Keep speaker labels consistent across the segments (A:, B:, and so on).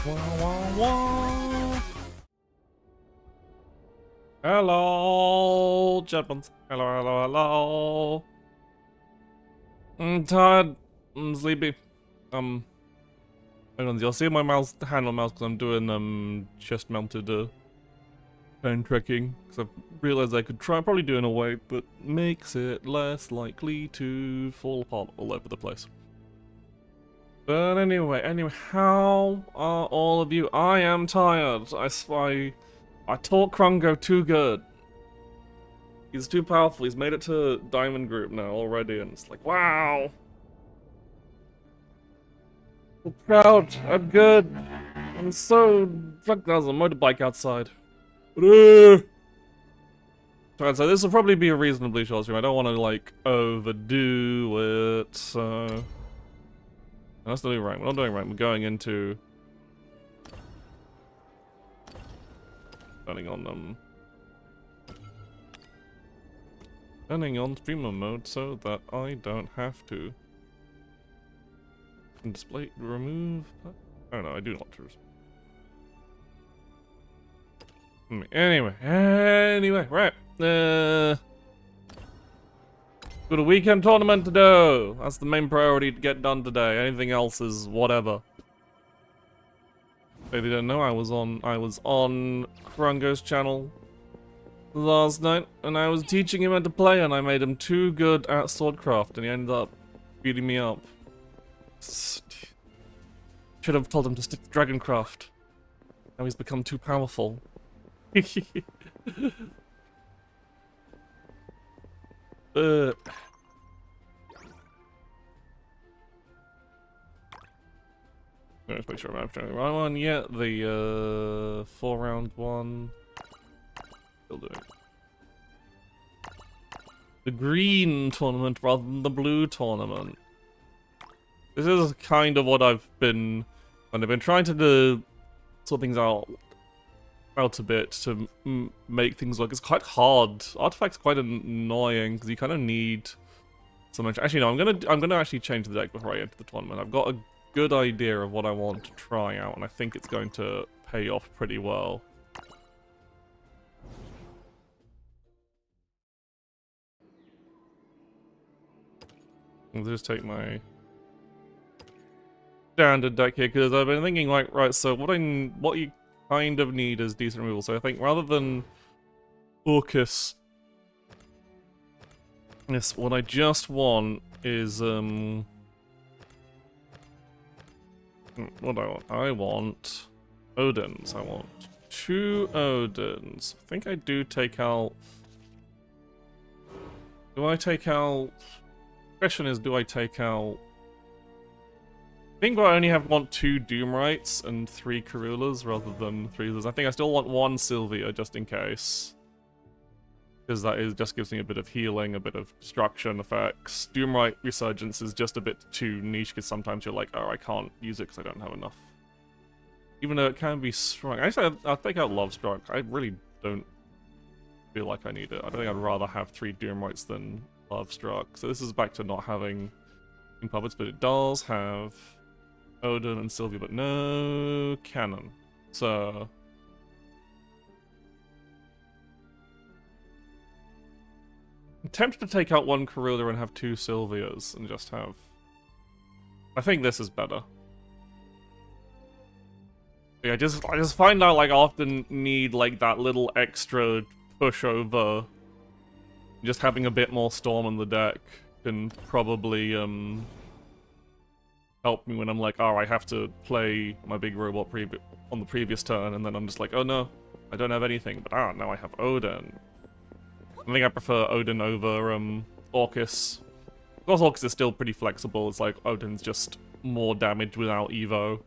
A: Wah, wah, wah. Hello, gentlemen. Hello, hello, hello. I'm tired. I'm sleepy. Hang on, you'll see my mouse, hand on mouse, because I'm doing chest mounted pen tracking. Because I've realized I could try probably do it in a way that makes it less likely to fall apart all over the place. But anyway, how are all of you? I am tired. I taught Krungo too good. He's too powerful. He's made it to Diamond Group now already, and it's like, wow. I'm proud. I'm good. I'm so... Fuck, there's a motorbike outside. So this will probably be a reasonably short stream. I don't want to, like, overdo it, so... No, that's not doing right. We're not doing right. We're going into... Turning on streamer mode so that I don't have to. Display, remove... Oh no, I do not want to. Anyway, right. Got a weekend tournament to do. That's the main priority to get done today. Anything else is whatever. If you don't know, I was on Krungo's channel last night, and I was teaching him how to play, and I made him too good at swordcraft, and he ended up beating me up. Should have told him to stick to Dragoncraft. Now he's become too powerful. Let's make sure I'm trying the right one. Yeah, the 4-round one. Still doing the green tournament rather than the blue tournament. This is kind of what I've been trying to do, sort things out a bit to make things work. It's quite hard. Artifact's quite annoying because you kind of need so much. Actually, no. I'm gonna actually change the deck before I enter the tournament. I've got a good idea of what I want to try out, and I think it's going to pay off pretty well. I'll just take my standard deck here because I've been thinking, like, right, so what you kind of need is decent removal. So I think rather than Orcus, yes, what I just want is what do I want? I want Odins. I want 2 Odins. I think I do take out. Do I take out? Question is, do I take out? I think I only want 2 Doomrights and 3 Karulas rather than 3 others. I think I still want 1 Sylvia just in case. Because that just gives me a bit of healing, a bit of destruction effects. Doomright Resurgence is just a bit too niche because sometimes you're like, oh, I can't use it because I don't have enough. Even though it can be strong. Actually, I'll take out Lovestruck. I really don't feel like I need it. I don't think I'd rather have 3 Doomrights than Lovestruck. So this is back to not having puppets, but it does have Odin and Sylvia, but no cannon. So I'm tempted to take out 1 Karula and have 2 Sylvias and just have... I think this is better. Yeah, I just find out, like, I often need, like, that little extra push over. Just having a bit more Storm on the deck can probably, help me when I'm like, oh, I have to play my big robot on the previous turn, and then I'm just like, oh no, I don't have anything, but now I have Odin. I think I prefer Odin over Orcus. Of course, Orcus is still pretty flexible. It's like Odin's just more damage without Evo.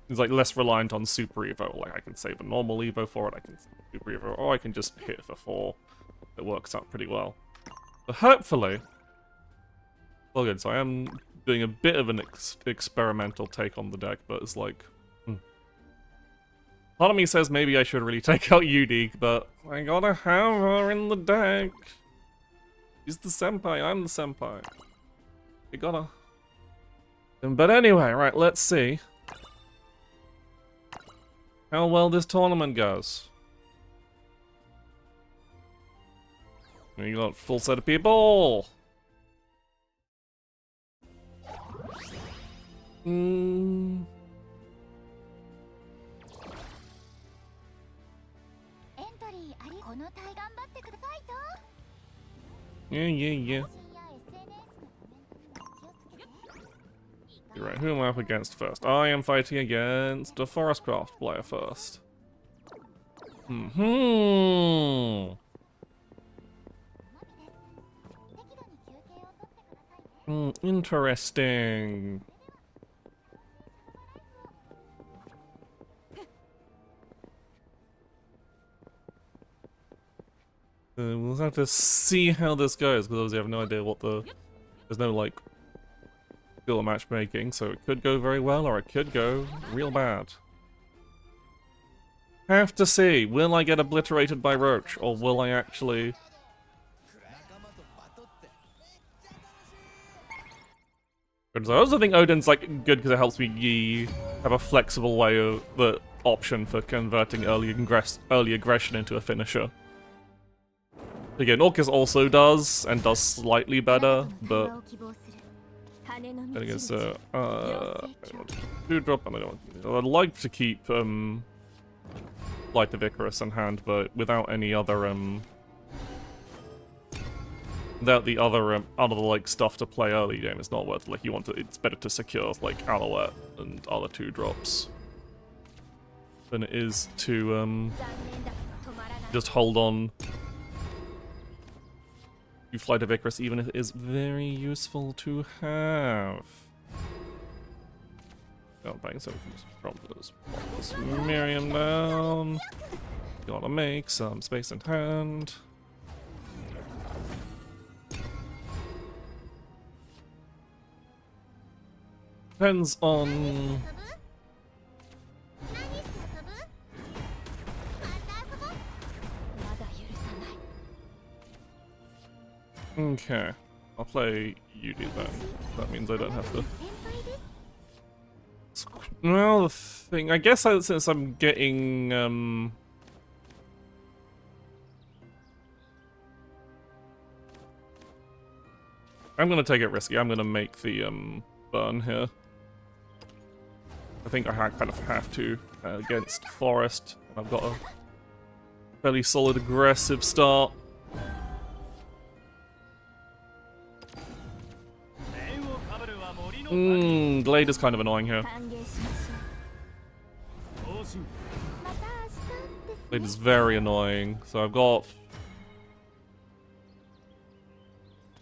A: He's like less reliant on Super Evo. Like I can save a normal Evo for it, I can save Super Evo, or I can just hit for 4. It works out pretty well. But hopefully, well, good. So I am doing a bit of an experimental take on the deck, but it's like, part of me says maybe I should really take out Unique, but I gotta have her in the deck. She's the Senpai, I'm the Senpai. You gotta... But anyway, right, let's see. how well this tournament goes. We got full set of people. Yeah. You're right, who am I up against first? I am fighting against the Forestcraft player first. Interesting. We'll have to see how this goes, because obviously I have no idea what the... There's no, like, skill matchmaking, so it could go very well, or it could go real bad. Have to see. Will I get obliterated by Roach, or will I actually... I also think Odin's, like, good because it helps me have a flexible way of... the option for converting early aggression into a finisher. Again, Orcus also does, and does slightly better, but... I think it's, I don't want to drop, and I don't want... I'd like to keep, Light of Icarus in hand, but without any other, without the other, like, stuff to play early game, it's not worth it. Like, you want to... It's better to secure, like, Alouette and other 2-drops than it is to, just hold on to Flight of Icarus, even if it is very useful to have. Oh, bang, so we can just drop this Miriam down. Gotta make some space in hand. Depends on... Okay, I'll play UD then. That means I don't have to... Well, the thing... I guess since I'm getting, I'm gonna take it risky. I'm gonna make the, burn here. I think I kind of have to against Forest. I've got a fairly solid aggressive start. Glade is kind of annoying here. Glade is very annoying, so I've got...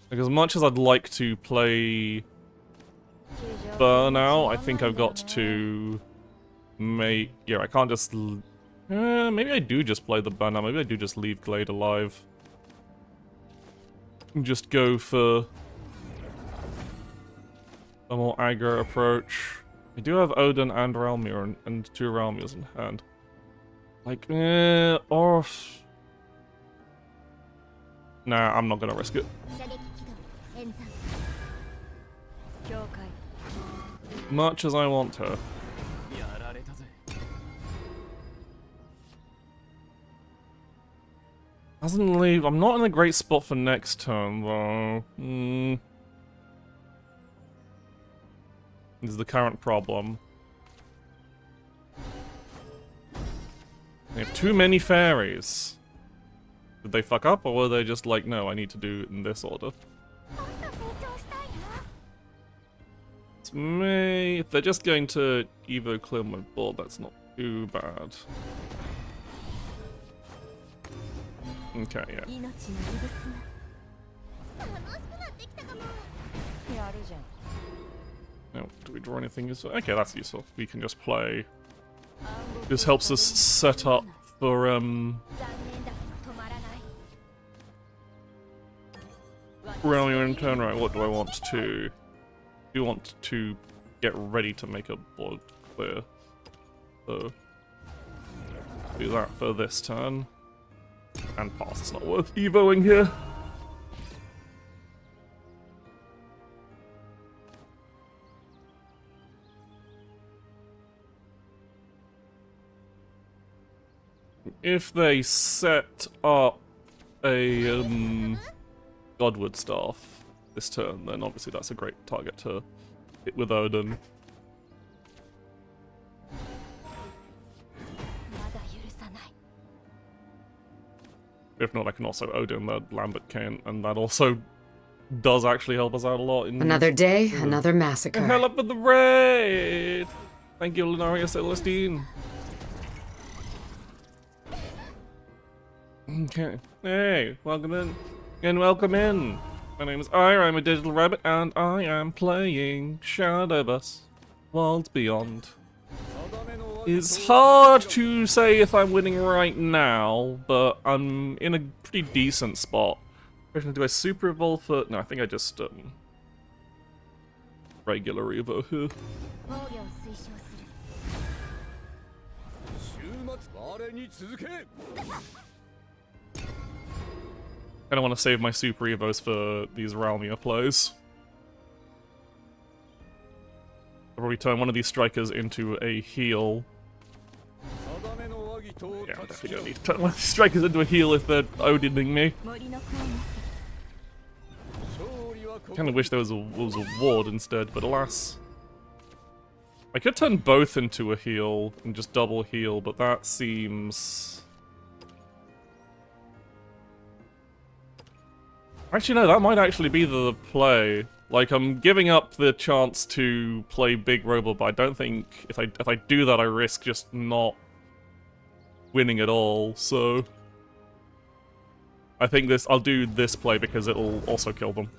A: Like, as much as I'd like to play Burnout, I think I've got to make... Yeah, I can't just... maybe I do just play the Burnout, maybe I do just leave Glade alive. And just go for a more aggro approach. I do have Odin and Realmir and 2 Realmirs in hand. Like, or... Nah, I'm not gonna risk it. Much as I want to. Doesn't leave... I'm not in a great spot for next turn, though. This is the current problem. They have too many fairies. Did they fuck up, or were they just like, no, I need to do it in this order? It's me. If they're just going to Evo clear my board, that's not too bad. Okay, yeah. Now, do we draw anything useful? Okay, that's useful. We can just play. This helps us set up for, Realmir in turn. Right, what do I want to... I do want to get ready to make a board clear. So, do that for this turn. And pass, it's not worth evoing here. if they set up a Godward Staff this turn, then obviously that's a great target to hit with Odin. If not, I can also Odin the Lambert Cane, and that also does actually help us out a lot.
B: Another day, another massacre.
A: Hell up with the raid! Thank you, Lunaria Celestine. Okay. Hey, welcome in. And welcome in. My name is Ira, I'm a digital rabbit, and I am playing Shadowverse Worlds Beyond. It's hard to say if I'm winning right now, but I'm in a pretty decent spot. Do I super evolve for... No, I think I just, regular evo here. I don't want to save my super evos for these Ralmia plays. I'll probably turn one of these strikers into a heal. Yeah, I definitely don't need to turn one of these strikers into a heal if they're Odining me. Kind of wish there was a ward instead, but alas. I could turn both into a heal and just double heal, but that seems... Actually, no, that might actually be the play. Like, I'm giving up the chance to play big robot, but I don't think if I do that, I risk just not winning at all. So I think I'll do this play because it'll also kill them.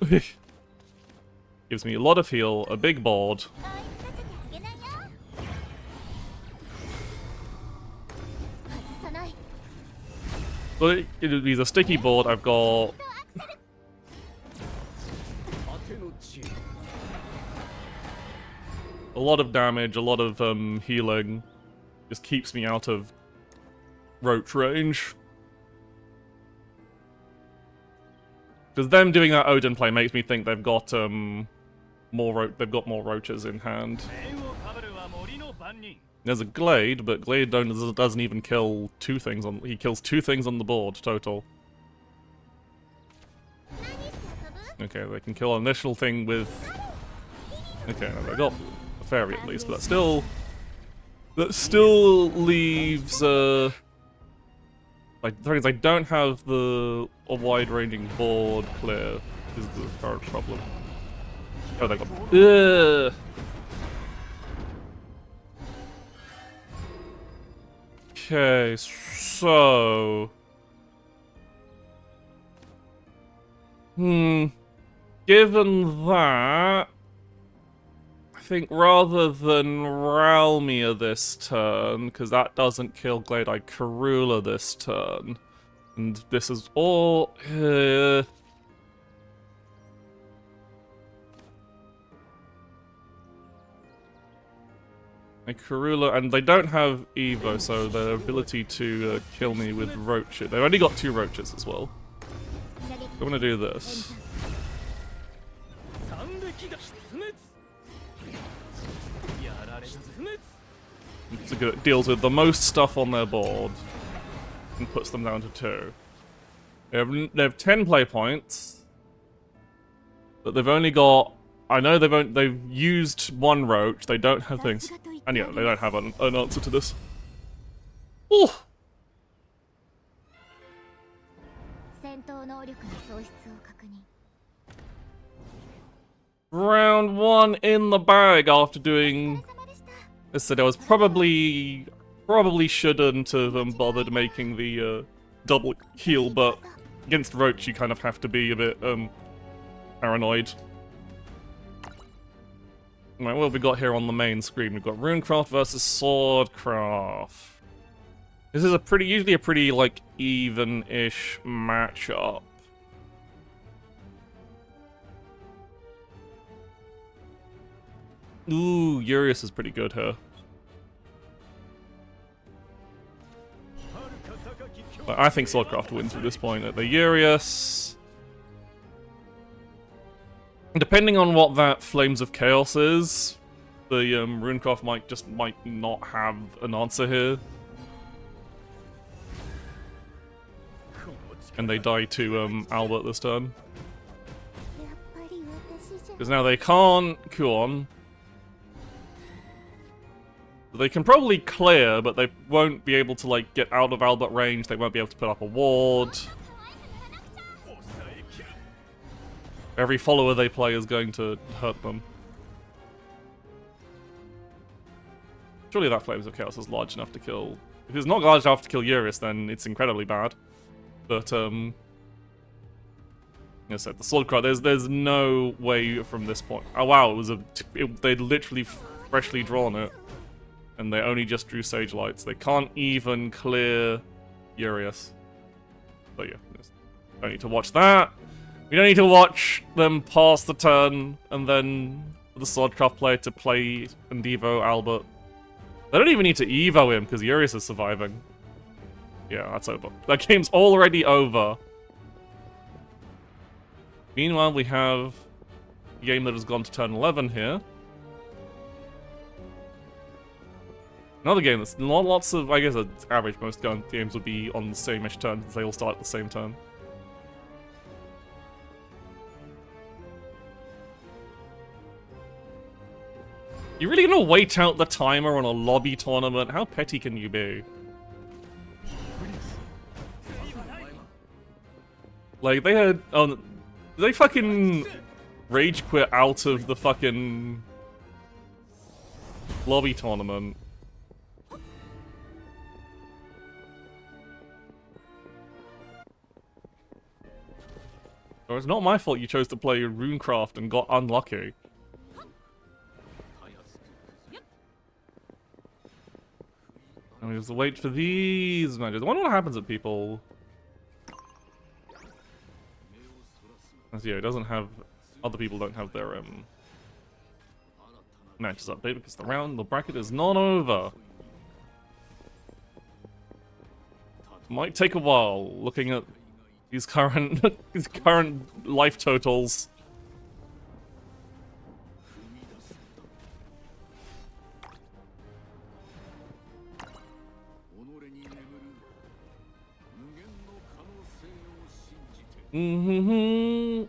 A: Gives me a lot of heal, a big board. So it'll be the sticky board. I've got a lot of damage, a lot of healing. Just keeps me out of roach range. Because them doing that Odin play makes me think they've got more roaches in hand. There's a Glade, but Glade doesn't even kill two things on. He kills two things on the board total. Okay, they can kill an initial thing with. Okay, no, they got a fairy at least, but that still leaves. Like, the thing is, I don't have a wide-ranging board clear. Is the current problem. Oh, they got. Ugh. Okay, so... Given that... I think rather than Ralmia this turn, because that doesn't kill Glade, I Karula this turn. And this is all... Karula, and they don't have Evo, so their ability to kill me with roaches. They've only got 2 roaches as well. I'm gonna do this. It's good. It deals with the most stuff on their board and puts them down to 2. They have 10 play points, but they've only got. I know they've used 1 roach. They don't have things. And yeah, they don't have an answer to this. Ooh. Round 1 in the bag after doing... I said I was probably shouldn't have bothered making the double heal, but against roach you kind of have to be a bit paranoid. Right, what have we got here on the main screen? We've got Runecraft versus Swordcraft. This is usually a pretty, like, even-ish matchup. Ooh, Urius is pretty good here. But I think Swordcraft wins at this point. At the Urius... Depending on what that Flames of Chaos is, the Runecraft might not have an answer here. And they die to Albert this turn. Because now they can't Kuon. They can probably clear, but they won't be able to like get out of Albert range. They won't be able to put up a ward. Every follower they play is going to hurt them. Surely that Flames of Chaos is large enough to kill. If it's not large enough to kill Eurus, then it's incredibly bad. But like I said, the Sword Cry, there's no way from this point. Oh wow, they'd literally freshly drawn it. And they only just drew Sage Lights. They can't even clear Urius. So yeah, don't need to watch that. We don't need to watch them pass the turn and then the Swordcraft player to play and Evo Albert. They don't even need to Evo him because Urius is surviving. Yeah, that's over. That game's already over. Meanwhile, we have a game that has gone to turn 11 here. Another game that's lots of, I guess, average most games would be on the same-ish turn because they all start at the same turn. You really gonna wait out the timer on a lobby tournament? How petty can you be? Like, they had, they fucking rage quit out of the fucking lobby tournament. Or it's not my fault you chose to play Runecraft and got unlucky. And we have to wait for these matches. I wonder what happens if people... Yeah, it doesn't have... Other people don't have their matches updated because the bracket is not over. Might take a while looking at these current life totals. Mm-hmm.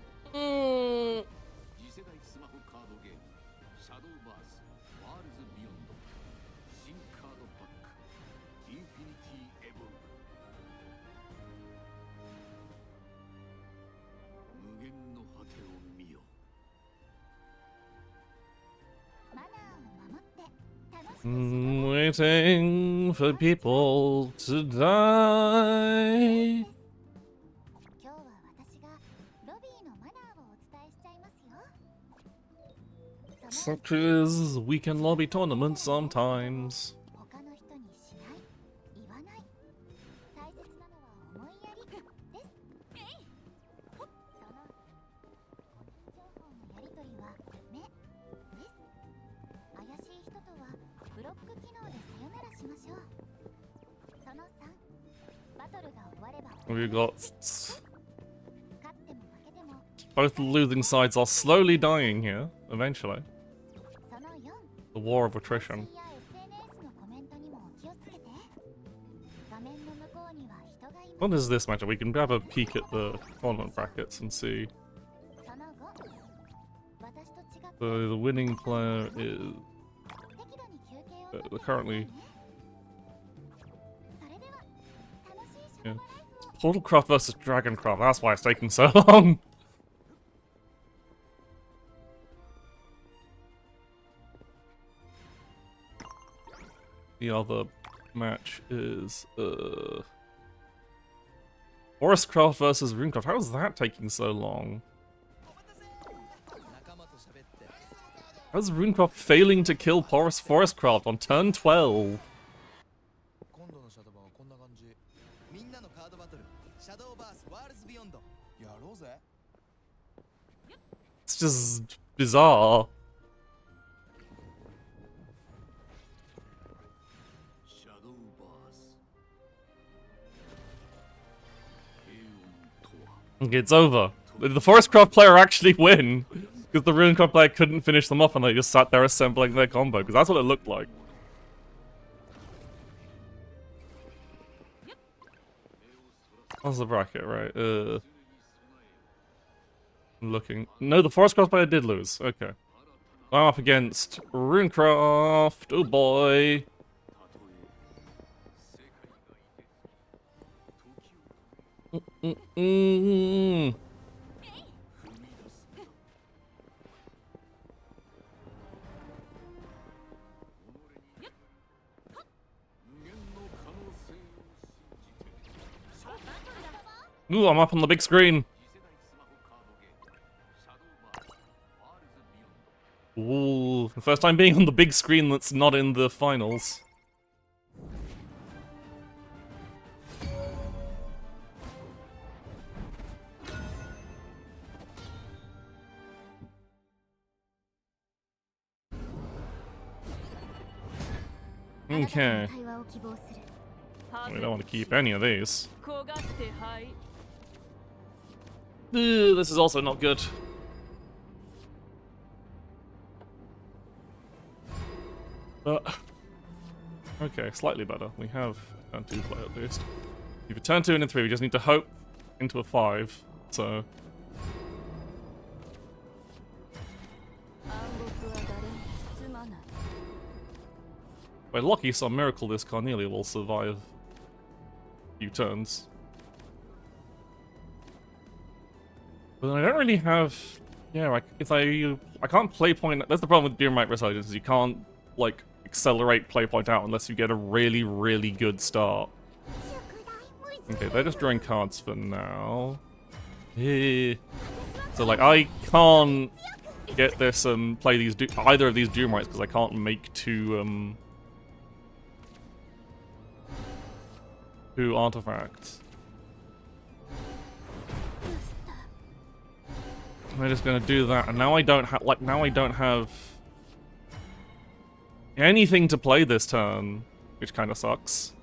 A: Waiting for people to die. Such as weekend lobby tournaments sometimes. We got both losing sides are slowly dying here, eventually. The war of attrition. What is this matchup? We can have a peek at the tournament brackets and see. So the winning player is currently. Yeah. Portalcraft versus Dragoncraft. That's why it's taking so long. The other match is Forestcraft versus Runecraft. How is that taking so long? How's Runecraft failing to kill Forestcraft on turn 12? It's just bizarre. Okay, it's over. Did the Forestcraft player actually win? Because the Runecraft player couldn't finish them off and they just sat there assembling their combo, because that's what it looked like. That's the bracket, right? I'm looking. No, the Forest Crossbow I did lose. Okay. I'm up against Runecraft. Oh boy. Mm-mm. Ooh, I'm up on the big screen. Ooh, the first time being on the big screen that's not in the finals. Okay. We don't want to keep any of these. This is also not good. Okay, slightly better. We have turn 2 play at least. If you turn 2 and 3, we just need to hope into a 5, so... By lucky, some miracle this Cornelia will survive a few turns. But I don't really have... Yeah, I can't play point... That's the problem with Doomite Resurgence, is you can't, like, accelerate play point out unless you get a really, really good start. Okay, they're just drawing cards for now. So, like, I can't get this, play these, either of these Doomrites, because I can't make two artifacts. I'm just gonna do that, and now I don't have anything to play this turn, which kind of sucks.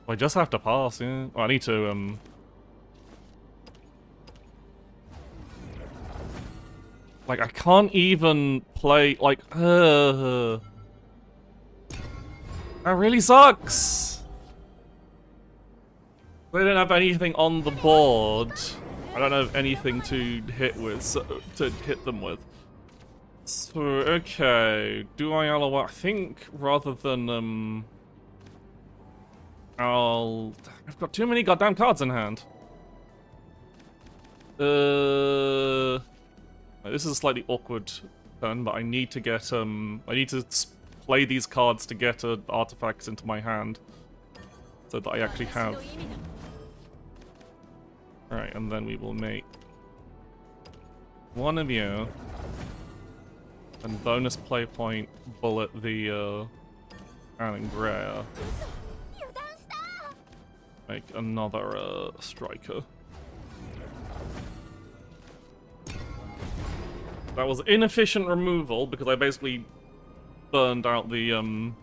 A: I just have to pass, yeah. Well, I need to, like, I can't even play, like, that really sucks! They don't have anything on the board. I don't have anything to hit with, to hit them with. So, okay, do I I think rather than, I've got too many goddamn cards in hand. This is a slightly awkward turn, but I need to get, I need to play these cards to get artifacts into my hand. So that I actually have... Alright, and then we will make one of you, and bonus play point bullet the Alan Greer. Make another striker. That was inefficient removal because I basically burned out the and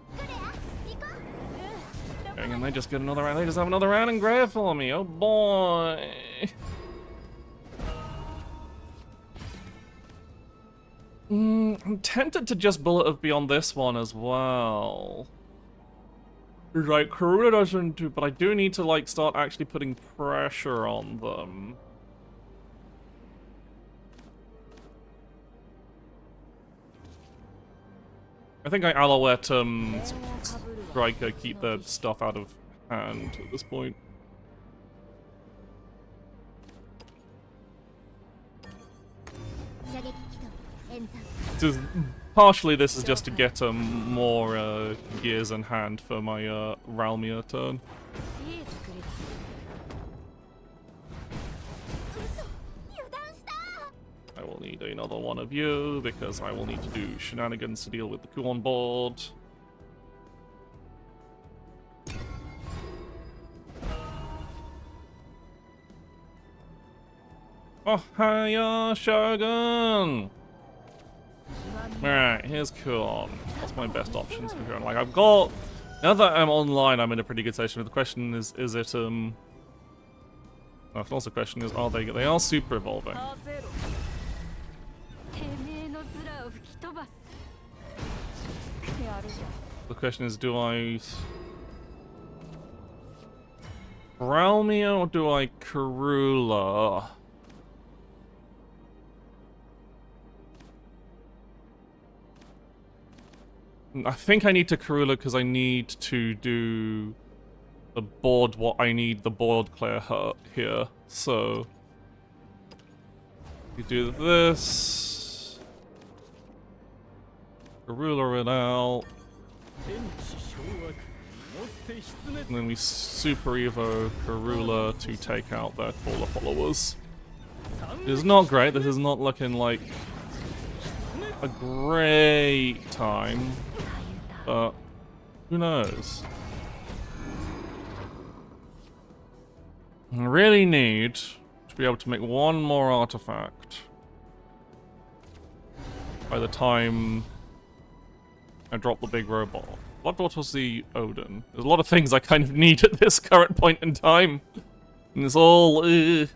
A: they just get another round. They just have another round and Greer for me. Oh boy. I'm tempted to just bullet of beyond this one as well. Like, Karuna doesn't do, but I do need to, like, start actually putting pressure on them. I think I Alouette, Striker keep their stuff out of hand at this point. Partially this is just to get more gears in hand for my Ralmia turn. I will need another one of you because I will need to do shenanigans to deal with the coup on board. Oh, hiya, Shogun! Alright, here's Kuon. That's my best options for Kuon. Like, I've got... Now that I'm online, I'm in a pretty good station. The question is it, No, also the question is, are they... They are super evolving. The question is, do I... Ralmia or do I Karula? I think I need to Karula because I need to do the board what I need the board clear here. So you do this. Karula it out. And then we Super Evo Karula to take out their taller followers. It's not great, this is not looking like a great time, but who knows? I really need to be able to make one more artifact by the time I drop the big robot. What was the Odin? There's a lot of things I kind of need at this current point in time. And it's all... Okay,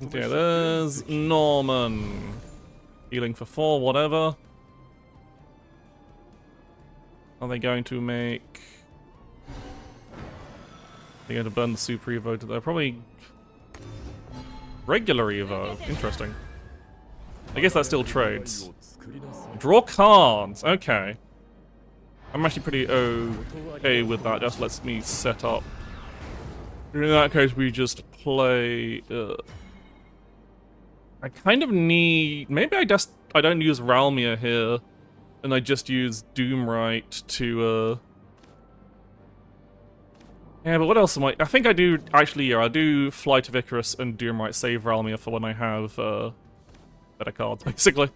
A: there's Norman. Healing for 4, whatever. Are they going to make... They're going to burn the Super Evo to there. Probably... Regular Evo. Interesting. I guess that still trades. Draw cards. Okay. I'm actually pretty okay with that. Just lets me set up. In that case, we just play... I kind of need... Maybe I don't use Ralmia here. And I just use Doomright to... Yeah, but what else am I think I do... Actually, yeah, I do Flight of Icarus and Doomright save Ralmia for when I have better cards, basically.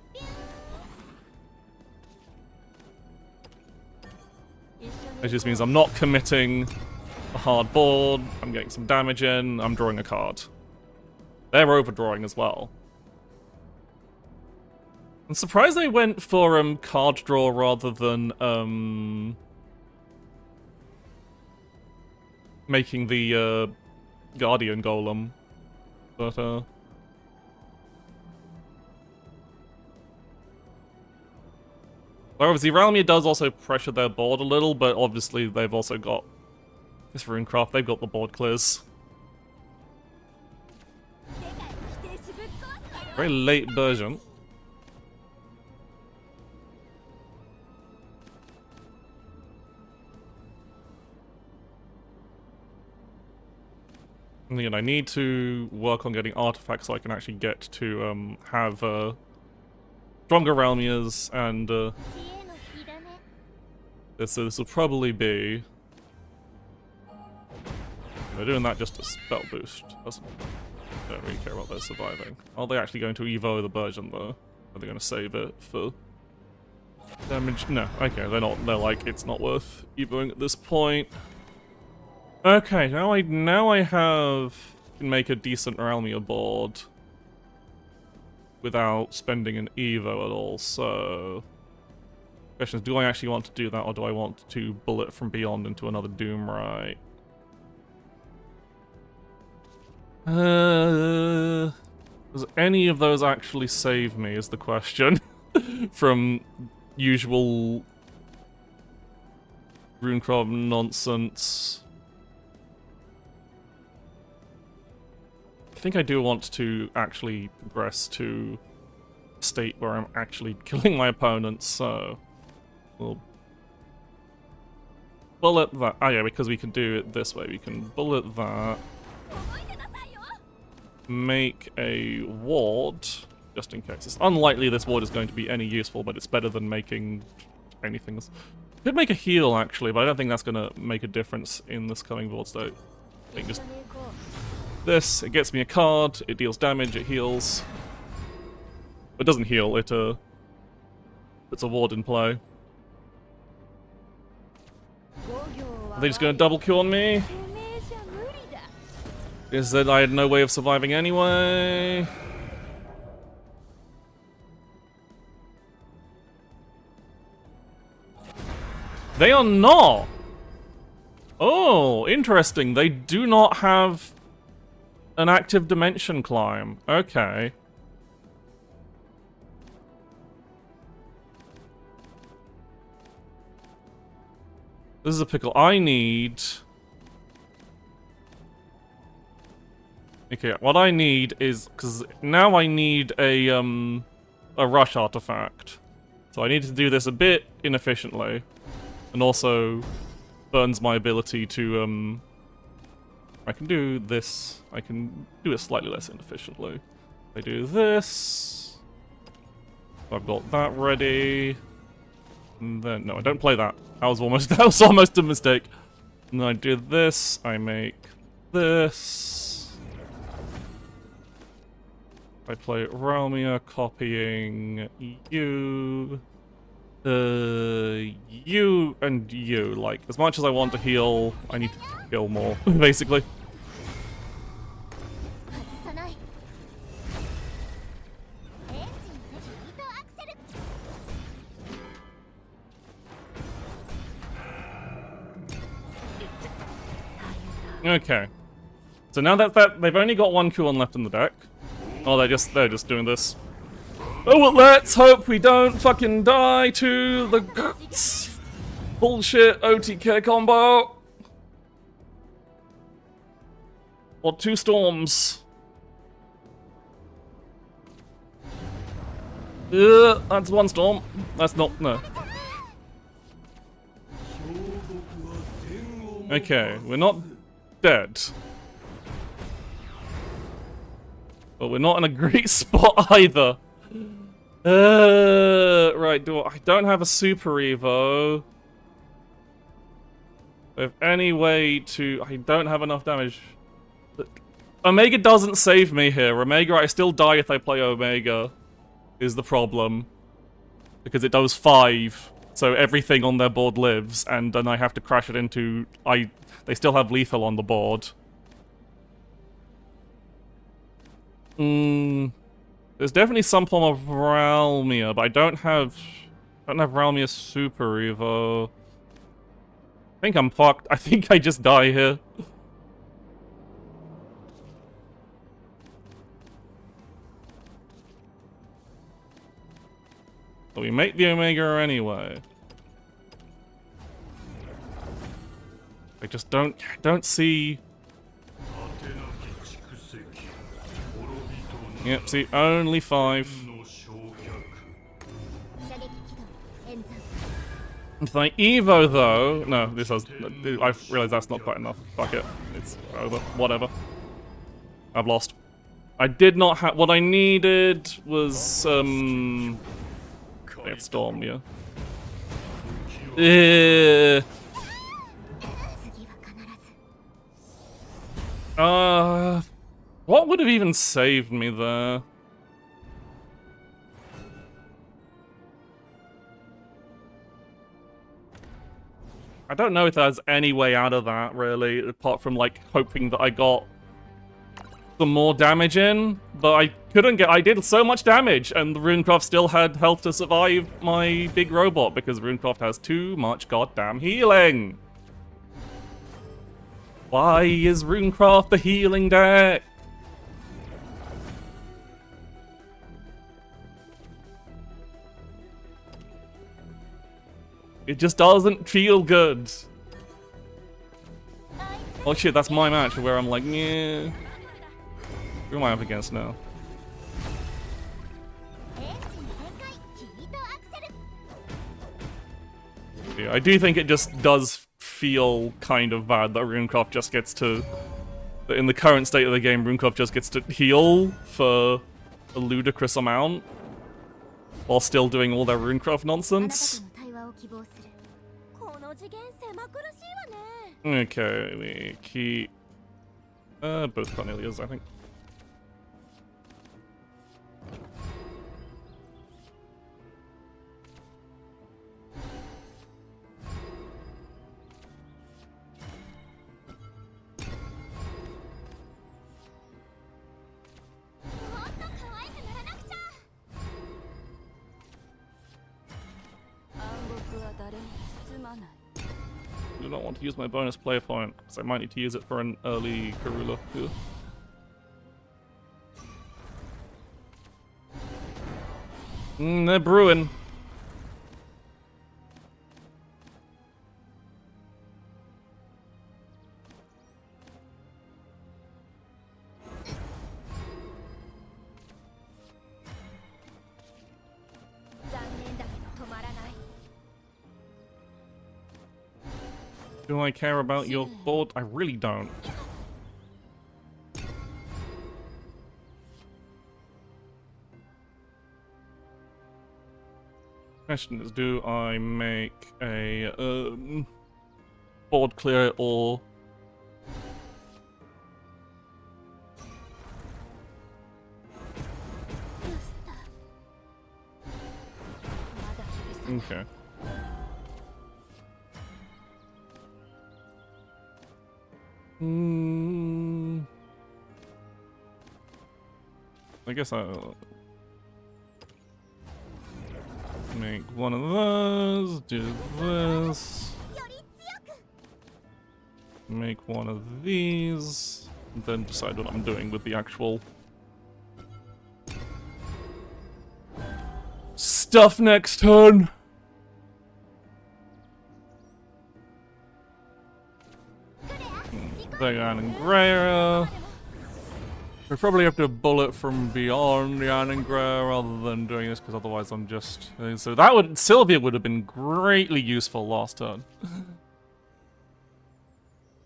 A: It just means I'm not committing a hard board, I'm getting some damage in, I'm drawing a card. They're overdrawing as well. I'm surprised they went for card draw rather than making the Guardian Golem. But obviously, Ralmia does also pressure their board a little, but obviously they've also got this Runecraft, they've got the board clears. Very late version. And again, I need to work on getting artifacts so I can actually get to have stronger Ralmias and this will probably be... They're doing that just to spell boost. Don't really care about their surviving. Are they actually going to evo the version though? Are they going to save it for damage? No, okay, they're not. They're like, it's not worth evoing at this point. Okay, now I can make a decent Ralmia board without spending an evo at all, so... Question is, do I actually want to do that, or do I want to bullet from beyond into another Doomright? Does any of those actually save me, is the question. From usual Runecraft nonsense. I think I do want to actually progress to a state where I'm actually killing my opponents, so we'll bullet that. Ah yeah, because we can do it this way. We can bullet that. Make a ward, just in case. It's unlikely this ward is going to be any useful, but it's better than making anything else. Could make a heal, actually, but I don't think that's going to make a difference in this coming board state. I think just... This, it gets me a card, it deals damage, it heals. It doesn't heal, it's a ward in play. Are they just going to double kill on me? Is that I had no way of surviving anyway? They are not! Oh, interesting. They do not have an active dimension climb. Okay. This is a pickle. I need... Okay, what I need is... Because now I need a rush artifact. So I need to do this a bit inefficiently. And also burns my ability to, I can do this. I can do it slightly less inefficiently. I do this. I've got that ready. And then... No, I don't play that. That was almost a mistake. And then I do this. I make this. I play Realmia, copying you. You and you. Like, as much as I want to heal, I need to heal more, basically. Okay. So now that they've only got one Kuon left in the deck. Oh, they're just doing this. Oh, well, let's hope we don't fucking die to the bullshit OTK combo. Or 2 storms. That's 1 storm. That's not, no. Okay, we're not dead. But we're not in a great spot either. Right, I don't have a Super Evo. If any way to... I don't have enough damage. Omega doesn't save me here. Omega, I still die if I play Omega, is the problem. Because it does 5, so everything on their board lives, and then I have to crash it into... They still have lethal on the board. There's definitely some form of Realmia, but I don't have Realmia Super Evo. I think I'm fucked. I think I just die here. But we make the Omega anyway. I just don't see... Yep, see, only 5. With my Evo, though... No, this has... I realize that's not quite enough. Fuck it. It's over. Whatever. I've lost. I did not have... What I needed was, Storm, yeah. What would have even saved me there? I don't know if there's any way out of that, really, apart from, like, hoping that I got some more damage in, but I couldn't get... I did so much damage, and Runecroft still had health to survive my big robot, because Runecroft has too much goddamn healing! Why is Runecroft the healing deck? It just doesn't feel good. Oh shit, that's my match where I'm like, yeah. Who am I up against now? Yeah, I do think it just does feel kind of bad that Runecroft just gets to... That in the current state of the game, Runecroft just gets to heal for a ludicrous amount. While still doing all their Runecroft nonsense. Okay, we keep... both Cornelias, I think. I do not want to use my bonus player point, because I might need to use it for an early Karula. They're brewing. Do I care about your board? I really don't. Question is, do I make a board clear or okay. I guess I'll make one of those, do this, make one of these, and then decide what I'm doing with the actual stuff next turn. Jan and Greer. We probably have to bullet from beyond Jan and Greer rather than doing this, because otherwise I'm just... So that would... Sylvia would have been greatly useful last turn.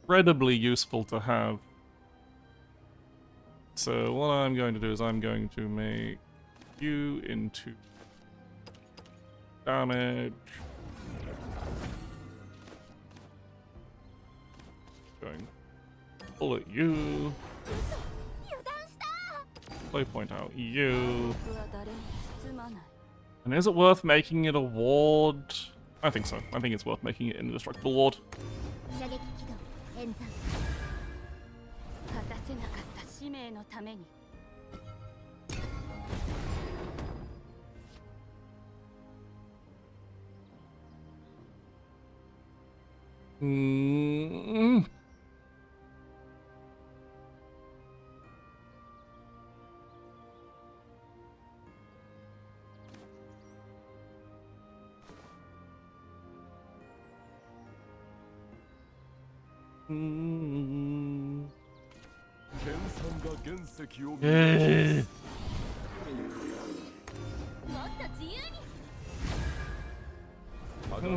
A: Incredibly useful to have. So what I'm going to do is I'm going to make you into damage. Going bullet you. Play point out you. And is it worth making it a ward? I think so. I think it's worth making it an indestructible ward.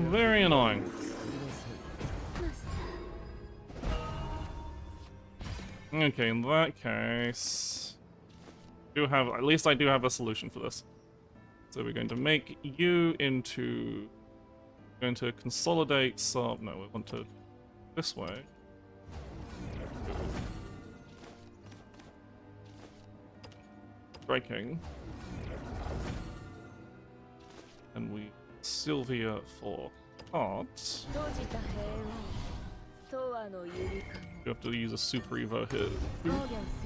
A: Very annoying. Okay, in that case, at least I do have a solution for this. So we're going to make you into, going to consolidate some. No, we want to this way. Breaking. And we Sylvia for hearts. You have to use a super evo here.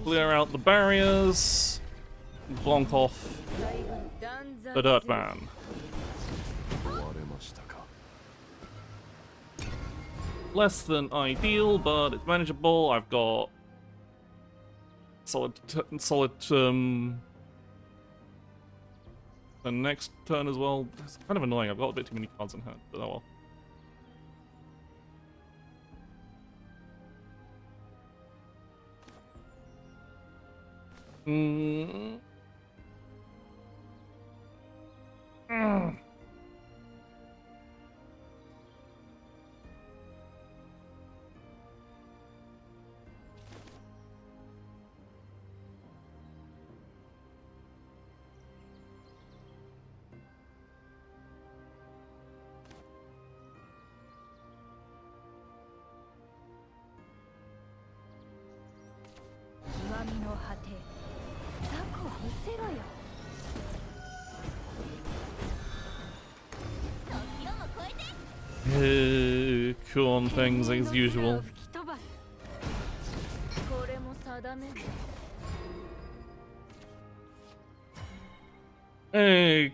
A: Clear out the barriers. Blonk off the dirt man. Less than ideal, but it's manageable. I've got solid the next turn as well. It's kind of annoying. I've got a bit too many cards in hand, but oh well. Cool on things as usual. Okay.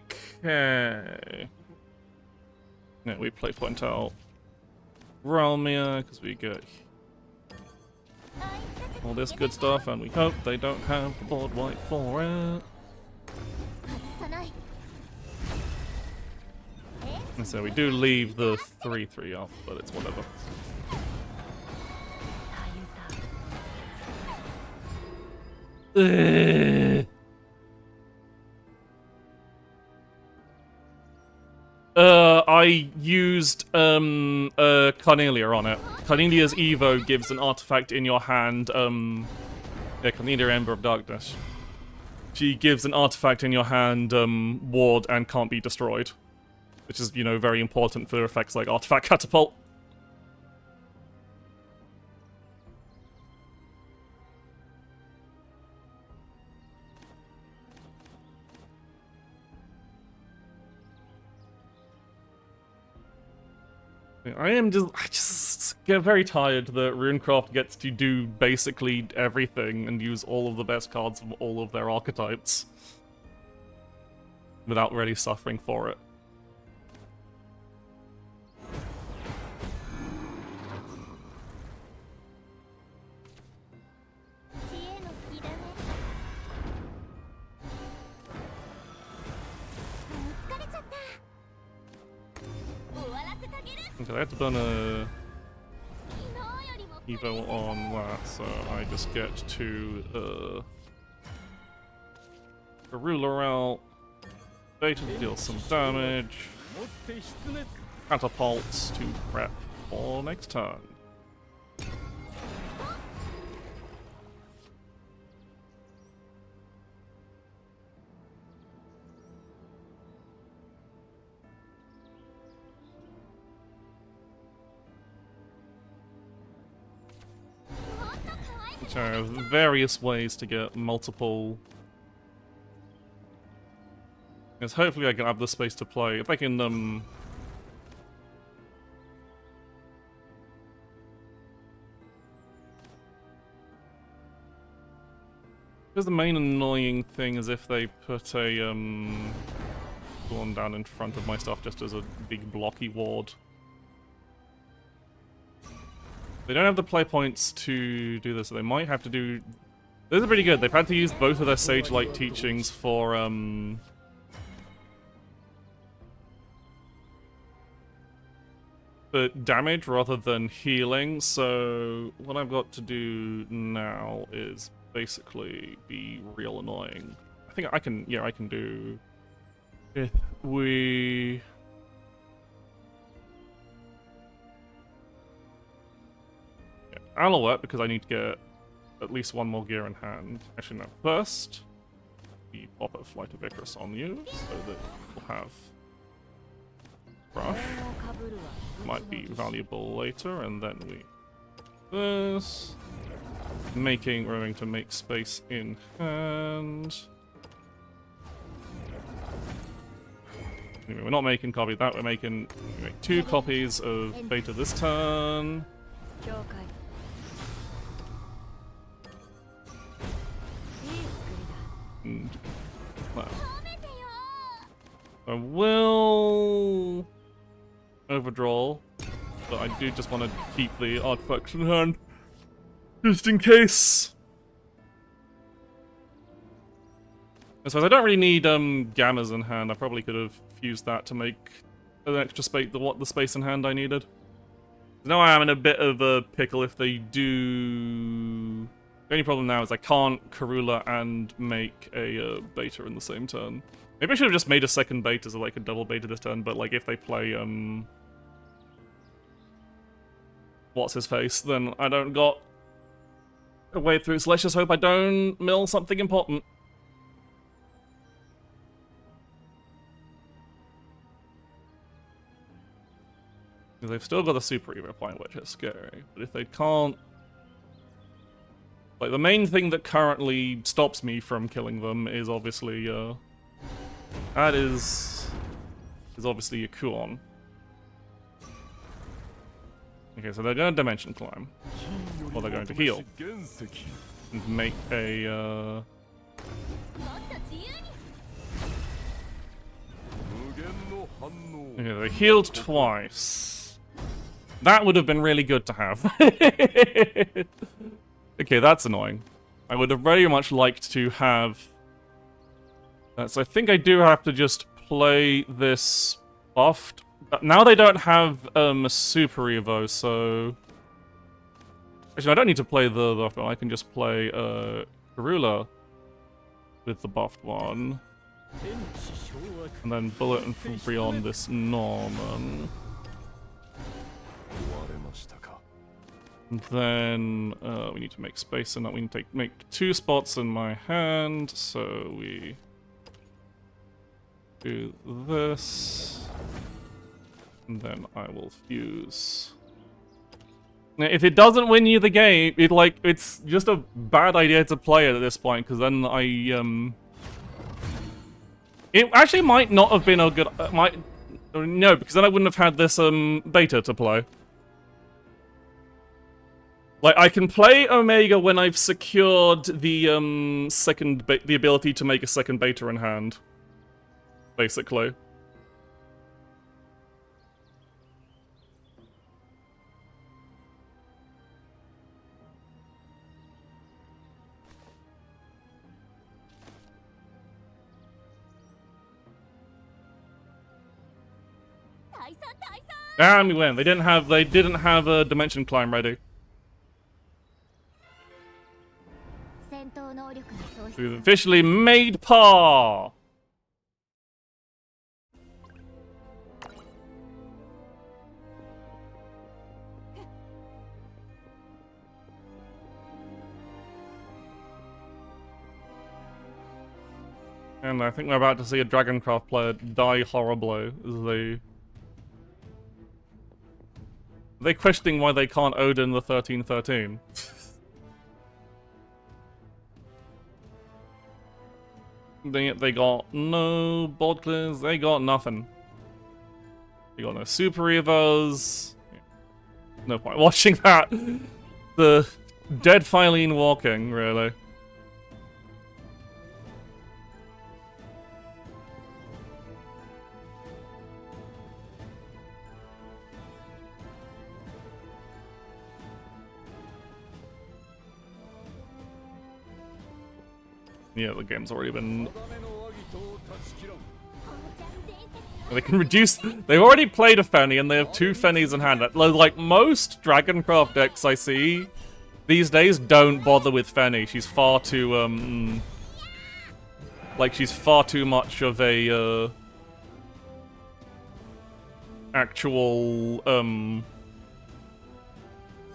A: Yeah, we play point out Ralmia because we get all this good stuff, and we hope they don't have the board wipe for it. And so we do leave the 3/3 up, but it's whatever. I used Carnelia on it. Carnelia's Evo gives an artifact in your hand, yeah, Carnelia Ember of Darkness. She gives an artifact in your hand, ward, and can't be destroyed. Which is, you know, very important for effects like Artifact Catapult. I just get very tired that Runecraft gets to do basically everything and use all of the best cards from all of their archetypes without really suffering for it. Okay, I have to burn a Evo on that, so I just get to a ruler out, beta to deal some damage, catapults to prep for next turn. So various ways to get multiple. Because hopefully I can have the space to play. If I can because the main annoying thing is if they put a one down in front of my stuff just as a big blocky ward. They don't have the play points to do this, so they might have to do... These are pretty good. They've had to use both of their Sage-like teachings for, damage rather than healing, so what I've got to do now is basically be real annoying. I think I can, yeah, I can do... If we... Alouette, because I need to get at least one more gear in hand. Actually, no. First, we pop a Flight of Icarus on you, so that we'll have Rush. Might be valuable later, and then we this. We're going to make space in hand. Anyway, we're not making copy of that, we make 2 copies of Beta this turn. Well, I will overdraw, but I do just want to keep the artifacts in hand, just in case. I suppose I don't really need gammas in hand. I probably could have fused that to make an extra space, the space in hand I needed. Now I am in a bit of a pickle if they do. The only problem now is I can't Karula and make a beta in the same turn. Maybe I should have just made a second beta so I could double beta this turn, but like if they play what's his face, then I don't got a way through. So let's just hope I don't mill something important. Because they've still got a Super Evo point, which is scary. But if they can't... Like, the main thing that currently stops me from killing them is obviously, that is obviously a Kuon. Okay, so they're going to Dimension Climb. Or they're going to heal. And make a, Okay, they healed twice. That would have been really good to have. Okay, that's annoying. I would have very much liked to have... so I think I do have to just play this buffed. Now they don't have a Super Evo, so... Actually, I don't need to play the buffed one. I can just play Karula with the buffed one. And then Bullet and Fury on this Norman. And then we need to make space in that. We need to make 2 spots in my hand, so we do this, and then I will fuse. Now, if it doesn't win you the game, it's just a bad idea to play it at this point, because then it actually might not have been a good no, because then I wouldn't have had this beta to play. Like, I can play Omega when I've secured the the ability to make a second beta in hand, basically. And we win. They didn't have a dimension climb ready. We've officially made par! And I think we're about to see a Dragoncraft player die horribly as they're questioning why they can't Odin the 1313. They got no bod clears, they got nothing. They got no Super Evos. No point watching that. The dead Phylene walking, really. Yeah, the game's already been... They can reduce... They've already played a Fenny, and they have 2 Fennies in hand. Like, most Dragoncraft decks I see these days don't bother with Fenny. She's far too, like, she's far too much of a, actual,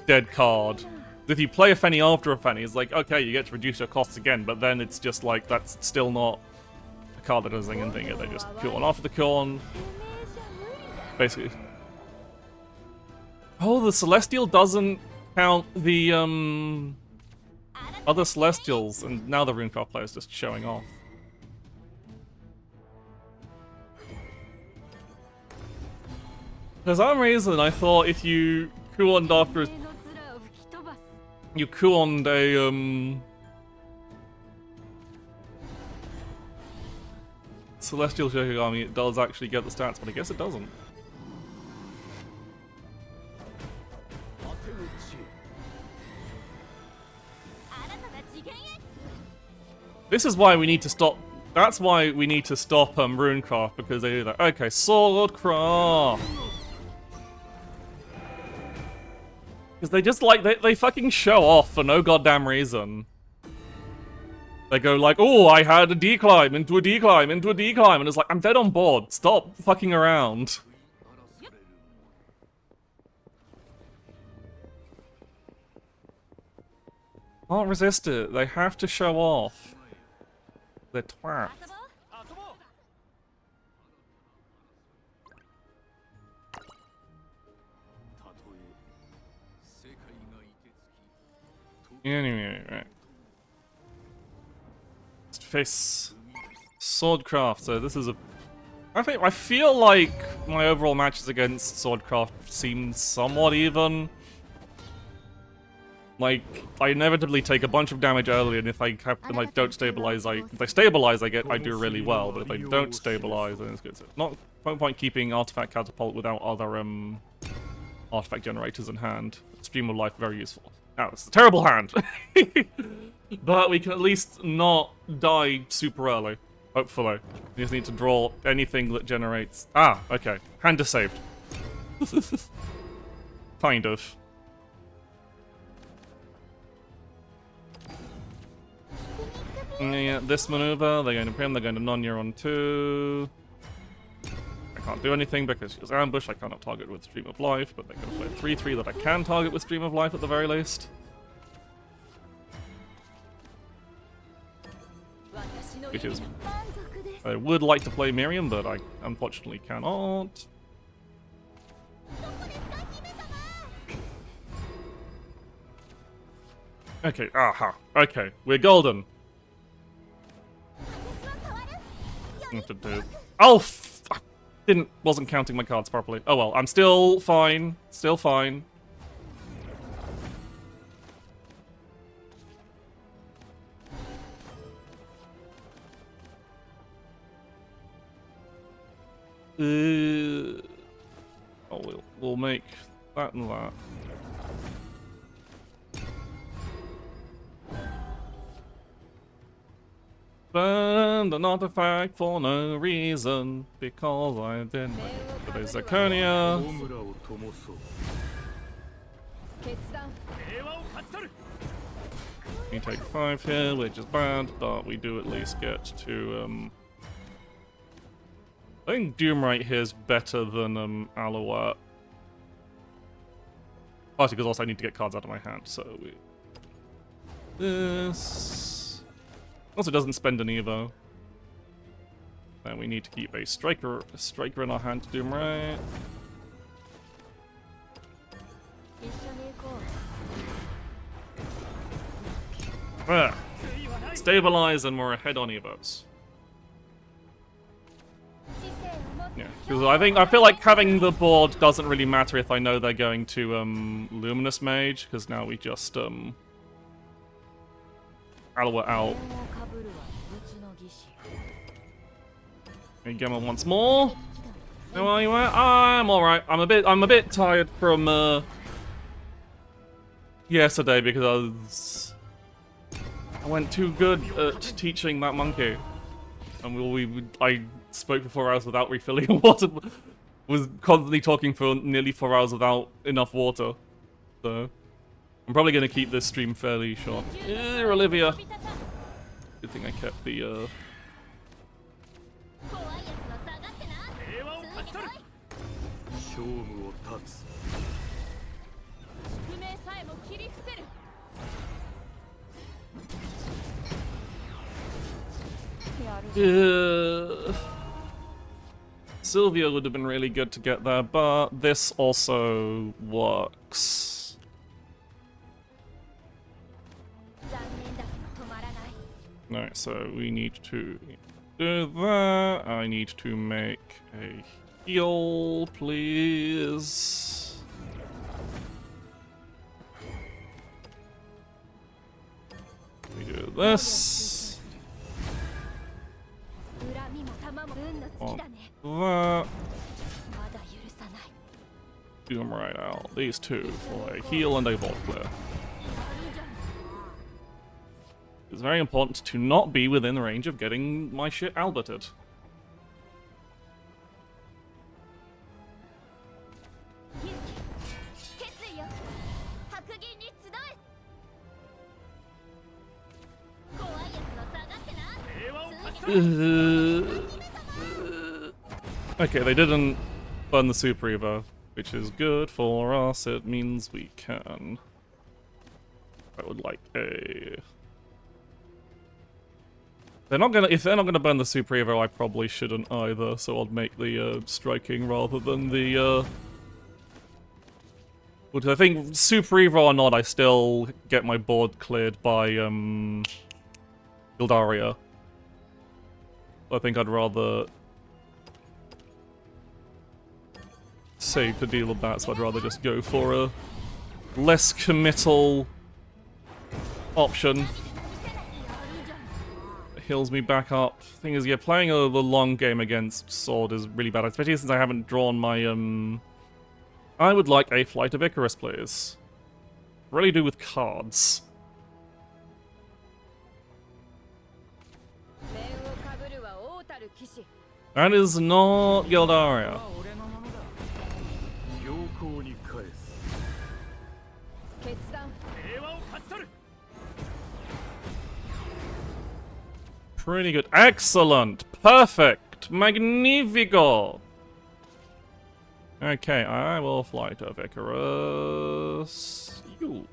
A: dead card. If you play a Fenny after a Fenny, it's like, okay, you get to reduce your costs again, but then it's just like, that's still not a card that does anything. They just kill one after the kill on. Basically. Oh, the Celestial doesn't count the, other Celestials, and now the Runecraft player is just showing off. For some reason, I thought if you cooled after you cooled a, Celestial Shokugami, it does actually get the stats, but I guess it doesn't. This is why we need to stop. That's why we need to stop Runecraft, because they do that. Okay, Swordcraft. Because they just like they fucking show off for no goddamn reason. They go like, oh, I had a declimb into a declimb into a declimb, and it's like, I'm dead on board. Stop fucking around. Can't resist it. They have to show off. They're twats. Anyway, right. Let's face Swordcraft. So this is a... I feel like my overall matches against Swordcraft seem somewhat even. Like, I inevitably take a bunch of damage early, and if I don't stabilize, if I stabilize, I do really well. But if I don't stabilize, then it's good. So not point keeping Artifact Catapult without other artifact generators in hand. Stream of Life, very useful. Now, it's a terrible hand. But we can at least not die super early. Hopefully. We just need to draw anything that generates... Ah, okay. Hand is saved. Kind of. Yeah, this maneuver, they're going to Prim, they're going to Nonya on 2. can't do anything because she's ambushed. I cannot target with Stream of Life, but they can play 3/3 that I can target with Stream of Life at the very least. Which is... I would like to play Miriam, but I unfortunately cannot. Okay, aha. Okay, we're golden. Oh, wasn't counting my cards properly. Oh well, I'm still fine. Still fine. Oh, we'll make that and that. Burned an artifact for no reason, because I didn't for the Zirconia. We take 5 here, which is bad, but we do at least get to, I think Doomright here is better than, Alouette. Partly because also I need to get cards out of my hand, so we... This... Also doesn't spend an Evo. Then we need to keep a striker in our hand to Doomright. Ah. Stabilize and we're ahead on Evos. Yeah, because I feel like having the board doesn't really matter if I know they're going to Luminous Mage, because now we just Alouette out. Gamma once more. How are you at? I'm alright. I'm a bit tired from yesterday because I went too good at teaching that monkey. And I spoke for 4 hours without refilling water. Was constantly talking for nearly 4 hours without enough water. So I'm probably gonna keep this stream fairly short. Olivia. Good thing I kept the Sylvia would have been really good to get there, but this also works. Alright, so we need to do that. I need to make a heal, please. We do this. That. Do them right out. These two for a heal and a vault clear. It's very important to not be within range of getting my shit Alberted. Okay, they didn't burn the Super Evo, which is good for us. It means we can. I would like a. If they're not gonna burn the Super Evo, I probably shouldn't either. So I'll make the striking rather than the. Which I think Super Evo or not, I still get my board cleared by Gildaria. I think I'd rather save to deal with that, so I'd rather just go for a less committal option. It heals me back up. Thing is, yeah, playing the long game against Sword is really bad, especially since I haven't drawn my, I would like a Flight of Icarus, please. Really do with cards. That is not Gildaria. Pretty good. Excellent. Perfect. Magnifico. Okay, I will fly to Vicarus. You.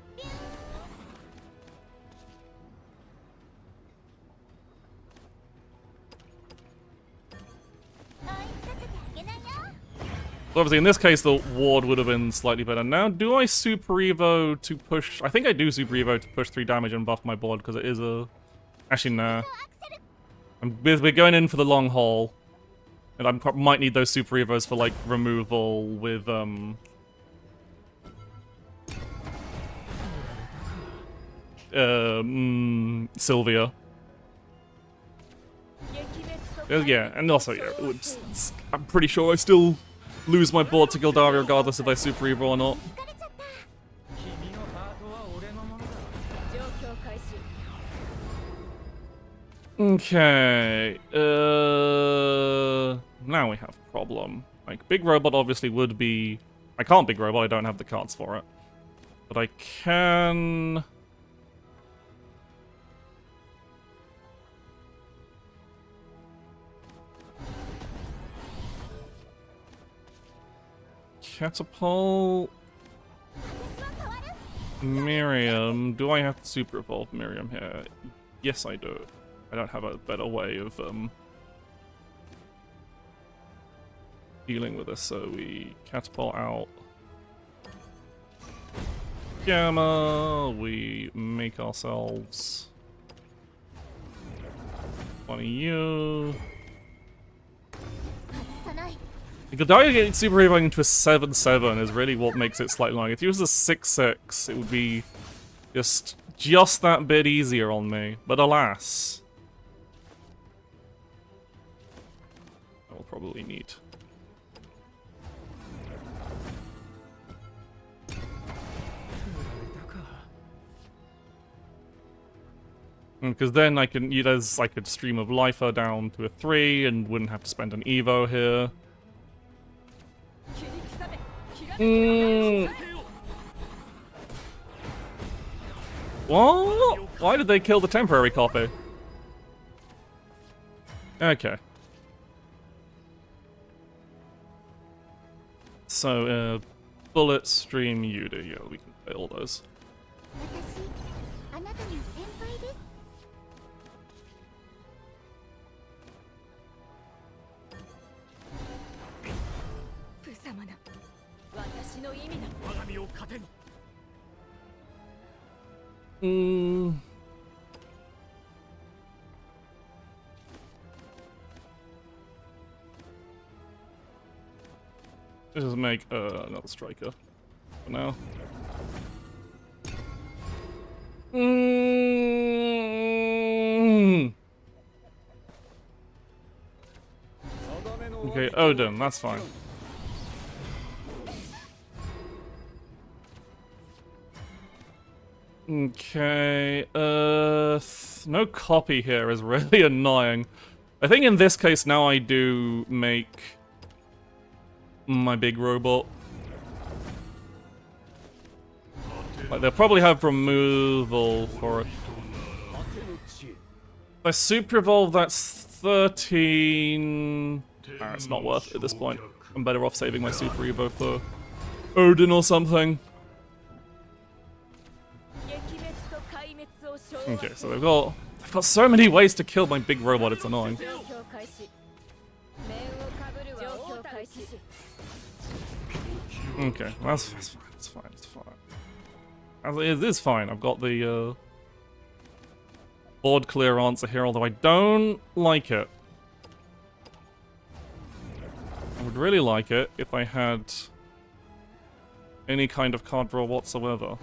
A: So obviously, in this case, the ward would have been slightly better. Now, do I Super Evo to push... I think I do Super Evo to push 3 damage and buff my board, because it is a... Actually, nah. We're going in for the long haul. And I might need those Super Evos for, like, removal with, Sylvia. Yeah, and also, yeah, I'm pretty sure I still lose my board to Gildari regardless if I Super Evo or not. Okay, now we have a problem. Like, Big Robot obviously would be... I can't Big Robot, I don't have the cards for it. But I can... Catapult... Miriam. Do I have to Super Evolve Miriam here? Yes, I do. I don't have a better way of dealing with this, so we catapult out Gamma, we make ourselves one of you. Gildari getting Super Evoing into a 7/7 is really what makes it slightly long. If it was a 6/6, it would be just that bit easier on me, but alas. I will probably need. Because then I can I could Stream of Life her down to a 3 and wouldn't have to spend an Evo here. What? Why did they kill the temporary copy? Okay. So, Bullet, Stream, Yuda. Yeah, we can play all those. Let's just make another striker for now. Okay, Odin, that's fine. Okay, no copy here is really annoying. I think in this case now I do make my big robot. Like, they'll probably have removal for it. If I Super Evolve, that's 13... it's not worth it at this point. I'm better off saving my Super Evo for Odin or something. Okay, so they've got so many ways to kill my big robot, it's annoying. Okay, that's fine, it's fine, it's fine. It is fine, I've got the board clear answer here, although I don't like it. I would really like it if I had any kind of card draw whatsoever.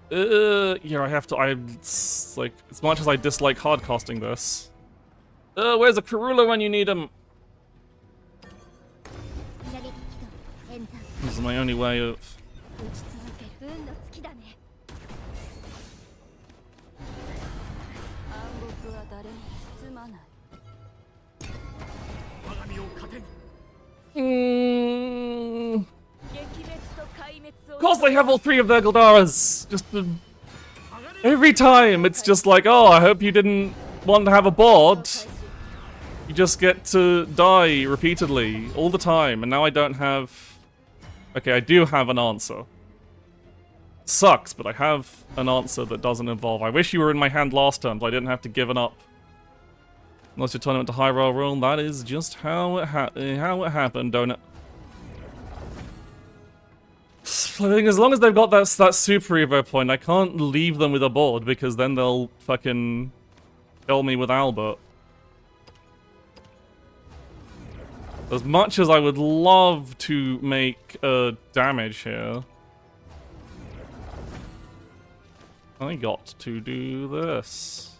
A: Yeah, I have to, like, as much as I dislike hardcasting this. Where's the Karula when you need him? This is my only way of... Of course they have all 3 of their Gildaras! Just every time it's just like, oh, I hope you didn't want to have a board. You just get to die repeatedly, all the time, and now I don't have... Okay, I do have an answer. Sucks, but I have an answer that doesn't involve... I wish you were in my hand last turn, but I didn't have to give it up. Unless your tournament to high roll rule, that is just how it happened, don't it? I think as long as they've got that super evo point, I can't leave them with a board, because then they'll fucking kill me with Albert. As much as I would love to make damage here, I got to do this.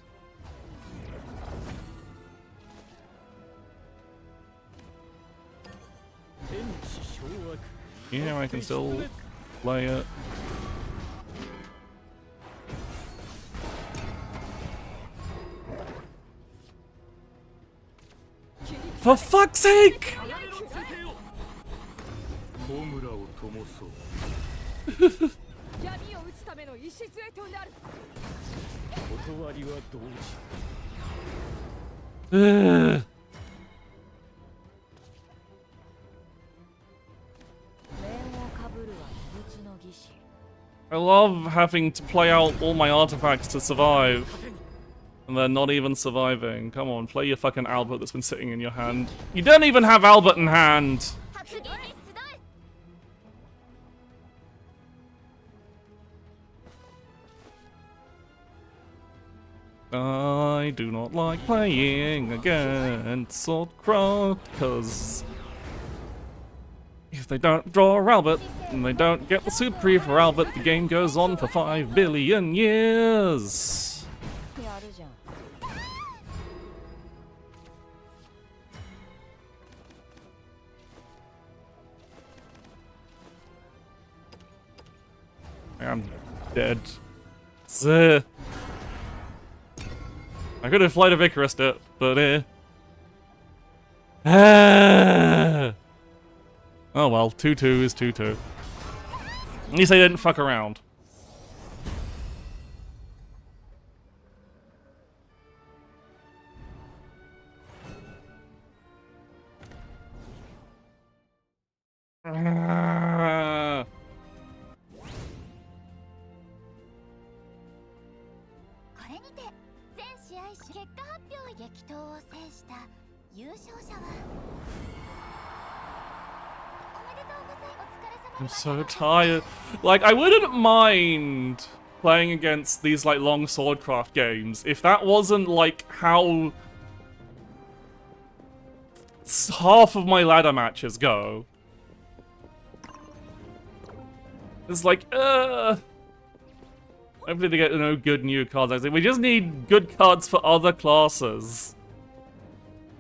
A: Yeah, I can still play it. For fuck's sake! I love having to play out all my artifacts to survive. And they're not even surviving. Come on, play your fucking Albert that's been sitting in your hand. You don't even have Albert in hand! I do not like playing against Swordcraft, because if they don't draw Albert, and they don't get the Super for Albert, the game goes on for 5 billion years. I'm dead. Zuh. I could have Flight of Icarus it, but oh well, 2-2 is 2-2. At least I didn't fuck around. I'm so tired. Like, I wouldn't mind playing against these, like, long Swordcraft games if that wasn't, like, how half of my ladder matches go. It's like, hopefully they get no good new cards. I think we just need good cards for other classes.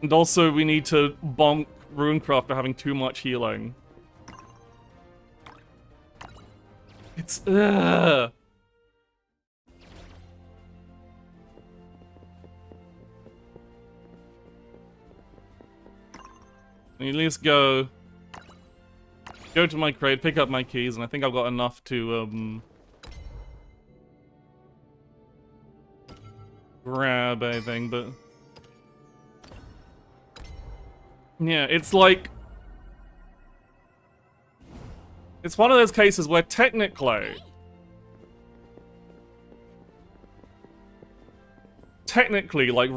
A: And also, we need to bonk Runecraft for having too much healing. It's At least go to my crate, pick up my keys, and I think I've got enough to grab anything, but yeah, it's like it's one of those cases where technically, like,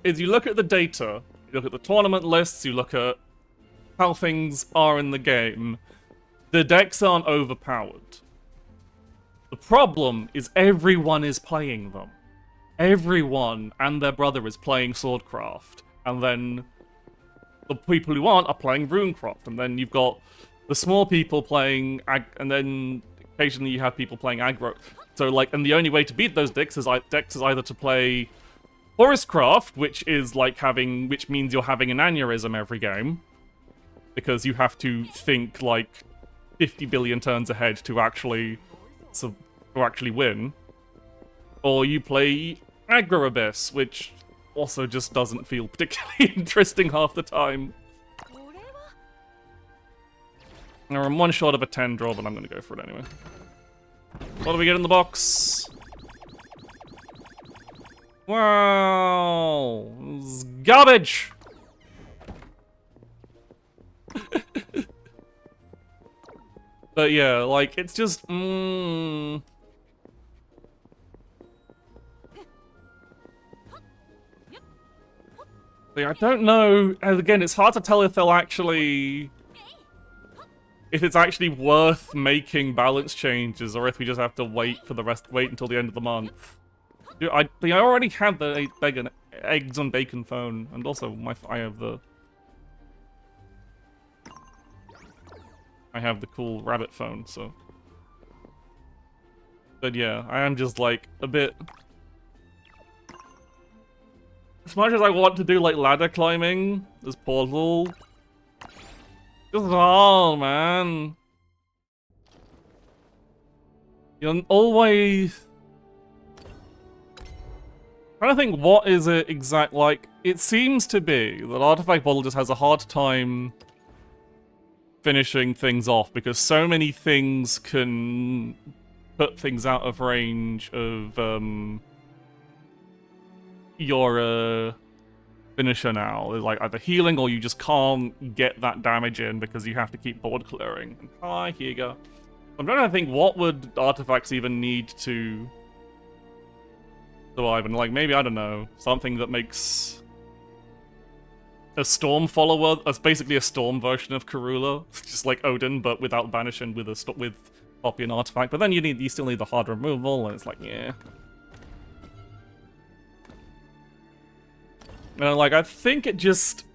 A: if you look at the data, you look at the tournament lists, you look at how things are in the game, the decks aren't overpowered. The problem is everyone is playing them. Everyone and their brother is playing Swordcraft, and then the people who aren't are playing Runecraft, and then you've got the small people playing and then occasionally you have people playing aggro. So, like, and the only way to beat those decks is either to play Forestcraft, which means you're having an aneurysm every game, because you have to think like 50 billion turns ahead to actually win, or you play Aggro Abyss, which also just doesn't feel particularly interesting half the time. Now I'm one short of a 10 draw, but I'm gonna go for it anyway. What do we get in the box? Wow, it's garbage. But yeah, like, it's just, I don't know, and again, it's hard to tell if they'll actually... if it's actually worth making balance changes, or if we just have to wait until the end of the month. Dude, I already had the eggs and bacon phone, and also I have the cool rabbit phone, so. But yeah, I am just like a bit. As much as I want to do like ladder climbing, this portal. Just hard, man. You're always. I'm trying to think, what is it exact like? It seems to be that Artifact Bottle just has a hard time finishing things off because so many things can put things out of range of your finisher now. It's like either healing or you just can't get that damage in because you have to keep board clearing. Hi, here you go. I'm trying to think, what would artifacts even need to survive? And like, maybe, I don't know, something that makes a storm follower. That's basically a storm version of Karula, just like Odin, but without banish and with copy an artifact. But then you still need the hard removal, and it's like, yeah. And like, I think it just,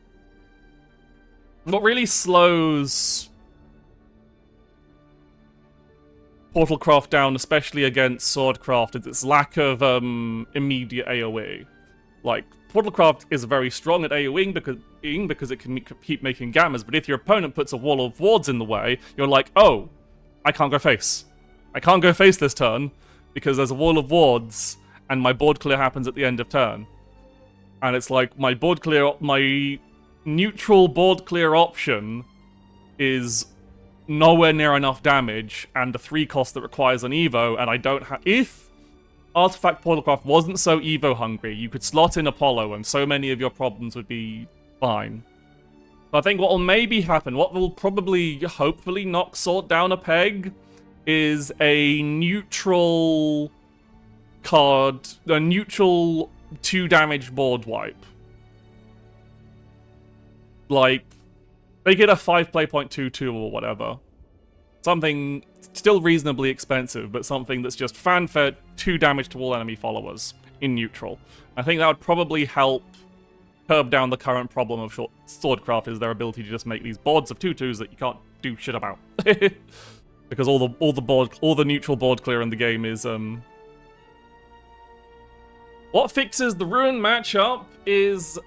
A: what really slows Portalcraft down, especially against Swordcraft, is its lack of immediate AoE. Like, Portalcraft is very strong at AoEing because it can keep making gammas, but if your opponent puts a wall of wards in the way, you're like, oh, I can't go face. I can't go face this turn because there's a wall of wards and my board clear happens at the end of turn. And it's like, my neutral board clear option is nowhere near enough damage and the 3 cost that requires an Evo, and I don't have... If Artifact Portalcraft wasn't so Evo hungry, you could slot in Apollo and so many of your problems would be fine. So I think what will maybe happen, what will probably, hopefully knock Sort down a peg, is a neutral card, a neutral 2 damage board wipe. Like, they get a 5 play point 2/2 or whatever. Something still reasonably expensive, but something that's just fanfare 2 damage to all enemy followers in neutral. I think that would probably help curb down the current problem of Swordcraft, is their ability to just make these boards of 2/2s that you can't do shit about. Because all the neutral board clear in the game is what fixes the Ruin matchup is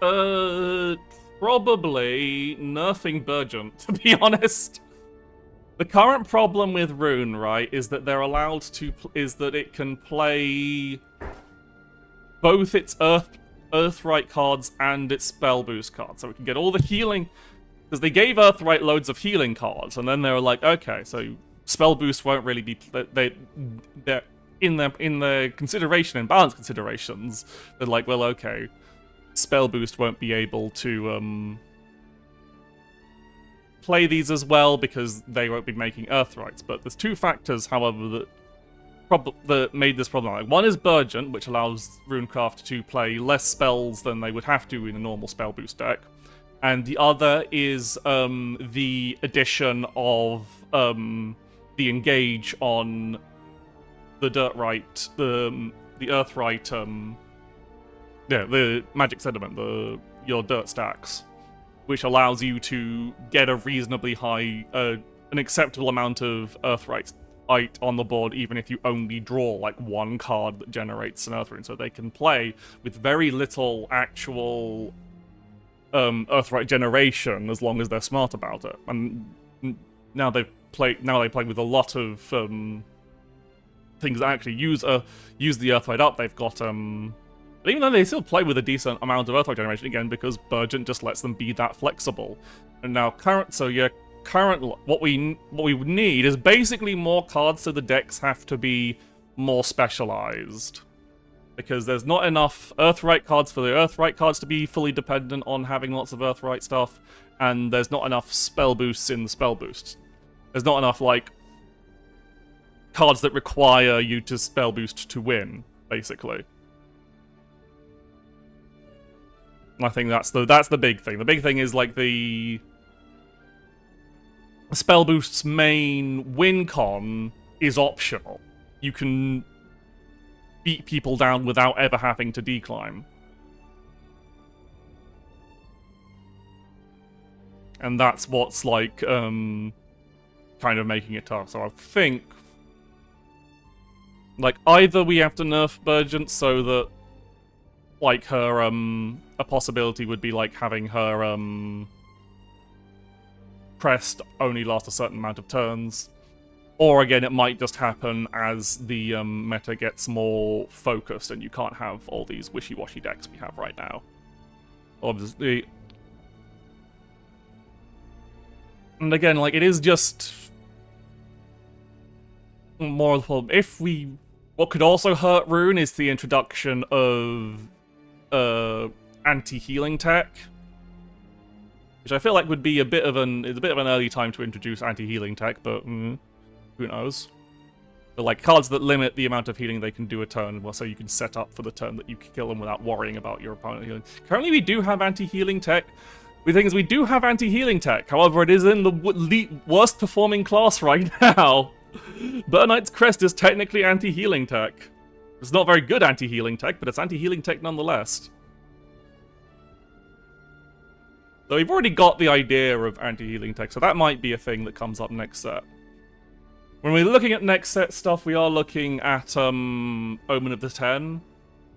A: probably nerfing Burgent, to be honest. The current problem with Rune, right, is that they're allowed to... is that it can play both its Earthright cards and its Spell Boost cards. So it can get all the healing... because they gave Earthright loads of healing cards, and then they were like, okay, so Spell Boost won't really be... they're in their consideration, in balance considerations, they're like, well, okay, Spell Boost won't be able to... play these as well because they won't be making Earthrights. But there's 2 factors, however, that made this problematic. One is Burgent, which allows Runecraft to play less spells than they would have to in a normal spell boost deck. And the other is the addition of the engage on the Dirtright, the Earthright, the Magic Sediment, your dirt stacks, which allows you to get a reasonably high, an acceptable amount of Earthright on the board, even if you only draw like 1 card that generates an Earthrune. So they can play with very little actual Earthright generation as long as they're smart about it. And now they play with a lot of things that actually use the Earthright up. They've got but even though they still play with a decent amount of Earthright generation, again, because Burgent just lets them be that flexible. And now what we would need is basically more cards, so the decks have to be more specialized. Because there's not enough Earthright cards for the Earthright cards to be fully dependent on having lots of Earthright stuff, and there's not enough spell boosts in the spell boosts. There's not enough, like, cards that require you to spell boost to win, basically. I think that's the big thing. The big thing is like the spell boost's main win con is optional. You can beat people down without ever having to declimb. And that's what's like kind of making it tough. So I think like either we have to nerf Burgent so that like her a possibility would be like having her crest only last a certain amount of turns, or again it might just happen as the meta gets more focused and you can't have all these wishy-washy decks we have right now. Obviously. And again, like, it is just more of the problem. If we... What could also hurt Rune is the introduction of anti-healing tech, which I feel like would be a bit of an early time to introduce anti-healing tech, but who knows? But like cards that limit the amount of healing they can do a turn, well, so you can set up for the turn that you can kill them without worrying about your opponent healing. Currently, we do have anti-healing tech. The thing is, we do have anti-healing tech. However, it is in the worst performing class right now. Burr Knight's Crest is technically anti-healing tech. It's not very good anti-healing tech, but it's anti-healing tech nonetheless. So we've already got the idea of anti-healing tech, so that might be a thing that comes up next set. When we're looking at next set stuff, we are looking at Omen of the Ten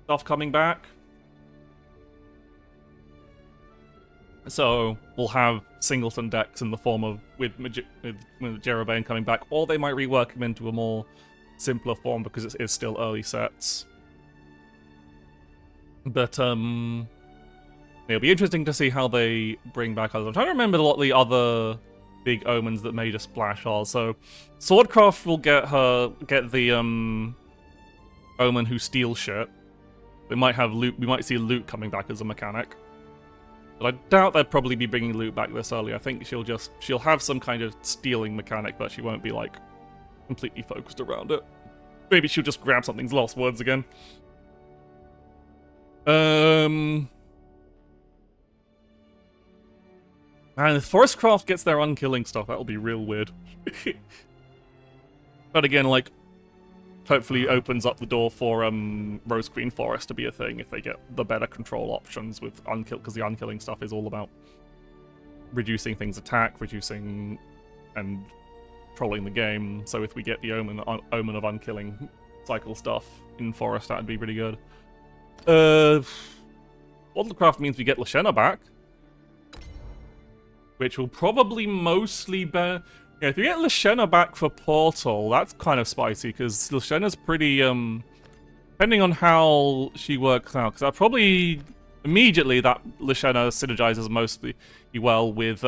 A: stuff coming back. So we'll have singleton decks in the form of with Jerobane coming back, or they might rework him into a more simpler form because it is still early sets. But it'll be interesting to see how they bring back others. I'm trying to remember a lot of the other big omens that made a splash are. So Swordcraft will get the omen who steals shit. They might have loot. We might see loot coming back as a mechanic. But I doubt they'd probably be bringing loot back this early. I think she'll have some kind of stealing mechanic, but she won't be like completely focused around it. Maybe she'll just grab something's lost words again. And if Forestcraft gets their unkilling stuff, that'll be real weird. But again, like, hopefully opens up the door for Rose Queen Forest to be a thing if they get the better control options with unkill, because the unkilling stuff is all about reducing things' attack, reducing and trolling the game. So if we get the omen of unkilling cycle stuff in Forest, that'd be pretty good. Waddlecraft means we get Lashena back, which will probably mostly be... Yeah, if you get Lashena back for Portal, that's kind of spicy, because Lashena's pretty, depending on how she works out, because probably immediately that Lashena synergizes mostly well with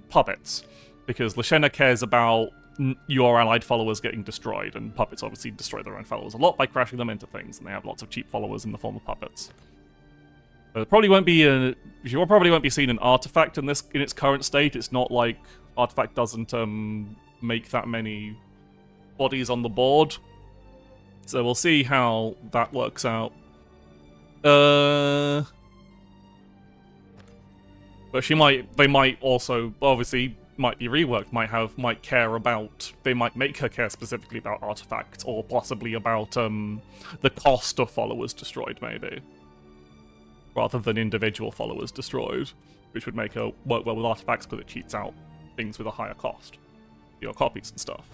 A: puppets, because Lashena cares about your allied followers getting destroyed, and puppets obviously destroy their own followers a lot by crashing them into things, and they have lots of cheap followers in the form of puppets. But it probably won't be you probably won't be seeing an artifact in its current state. It's not like Artifact doesn't make that many bodies on the board, so we'll see how that works out. But they might also obviously might be reworked. Might care about. They might make her care specifically about artifacts, or possibly about the cost of followers destroyed, maybe, rather than individual followers destroyed, which would make her work well with artifacts because it cheats out things with a higher cost, your copies and stuff.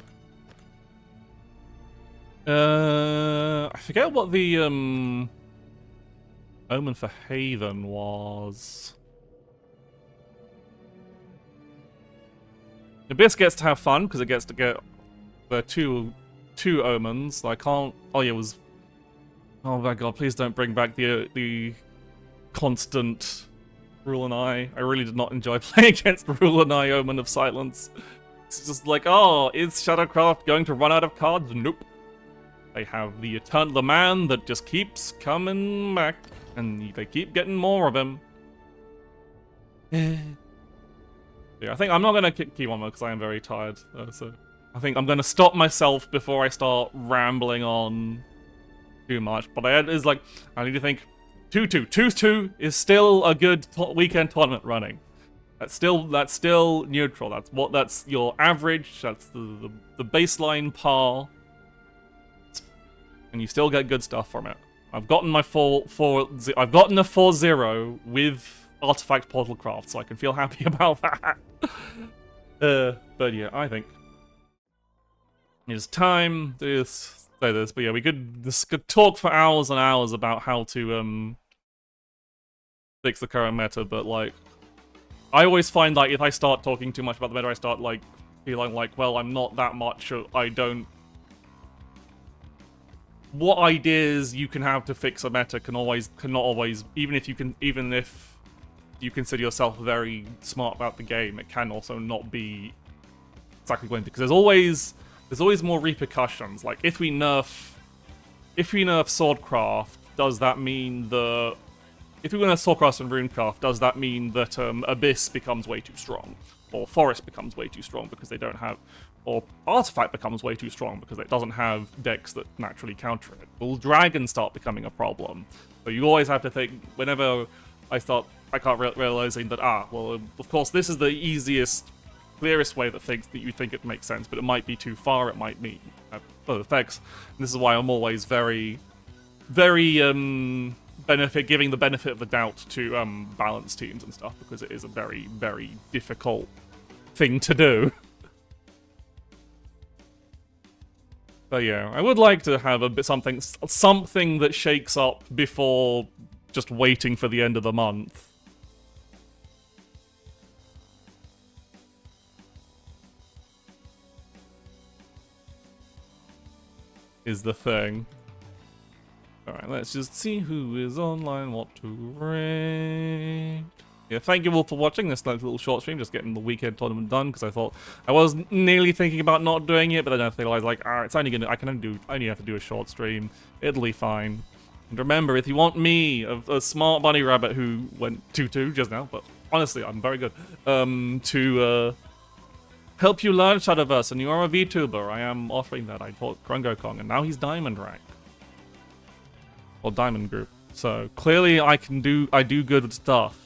A: I forget what the omen for Haven was. Abyss gets to have fun because it gets to get the two omens. I can't. Oh yeah, it was. Oh my god! Please don't bring back the constant Rule and I really did not enjoy playing against Rule and I Omen of Silence. It's just like, oh, is Shadowcraft going to run out of cards? Nope. They have the man that just keeps coming back, and they keep getting more of him. Yeah, I think I'm not gonna keep on because I am very tired. So I think I'm gonna stop myself before I start rambling on too much. But I need to think 2-2. 2-2 is still a good weekend tournament running. That's still neutral. That's your average. That's the baseline par, and you still get good stuff from it. I've gotten my I've gotten a 4-0 with Artifact Portal Craft, so I can feel happy about that. But yeah, I think it's time to say this. But yeah, we could talk for hours and hours about how to fix the current meta, but like, I always find that if I start talking too much about the meta, I start like feeling like, well, I'm not that much. I don't. What ideas you can have to fix a meta cannot always, even if you consider yourself very smart about the game, it can also not be exactly going to, because there's always more repercussions. Like if we nerf Swordcraft, does that mean if we nerf Swordcraft and Runecraft, does that mean that Abyss becomes way too strong, or Forest becomes way too strong because they don't have, or Artifact becomes way too strong because it doesn't have decks that naturally counter it? Will Dragon start becoming a problem? So you always have to think, whenever I start realizing that, well, of course this is the easiest, clearest way that you think it makes sense, but it might be too far, it might mean other effects. And this is why I'm always very, very giving the benefit of the doubt to balance teams and stuff, because it is a very, very difficult thing to do. But yeah, I would like to have something that shakes up before just waiting for the end of the month. Is the thing. Alright, let's just see who is online, what to rate. Yeah, thank you all for watching this little short stream, just getting the weekend tournament done, because I was nearly thinking about not doing it, but then I realized, like, it's only I only have to do a short stream. It'll be fine. And remember, if you want me, a smart bunny rabbit who went 2-2 just now, but honestly, I'm very good, to help you learn Shadowverse, and you are a VTuber, I am offering that. I taught Grungo Kong, and now he's Diamond rank. Or Diamond Group. So, clearly I do good with stuff.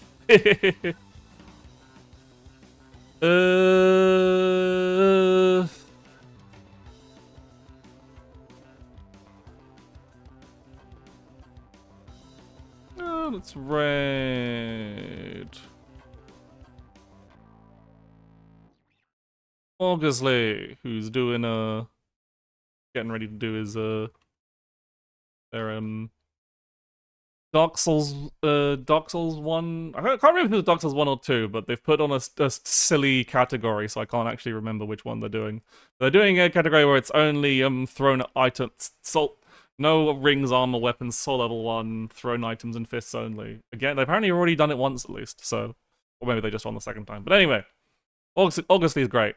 A: Let's raid Augusley, who's doing getting ready to do his their Dark Souls 1. I can't remember if it was Dark Souls 1 or 2, but they've put on a silly category, so I can't actually remember which one they're doing. They're doing a category where it's only thrown items, no rings, armor, weapons, soul level 1, thrown items and fists only. Again, they've apparently already done it once at least, so, or maybe they just won the second time. But anyway, Augusley is great,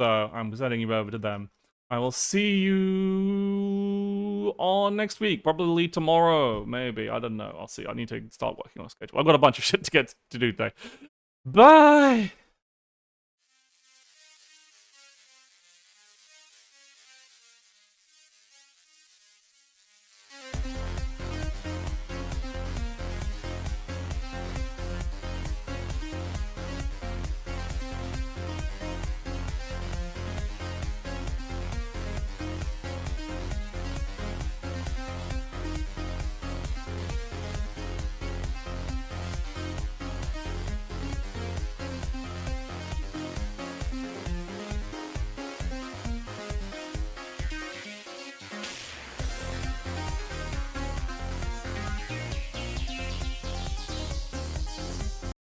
A: so I'm sending you over to them. I will see you on next week, probably tomorrow, maybe. I don't know. I'll see. I need to start working on a schedule. I've got a bunch of shit to do today. Bye!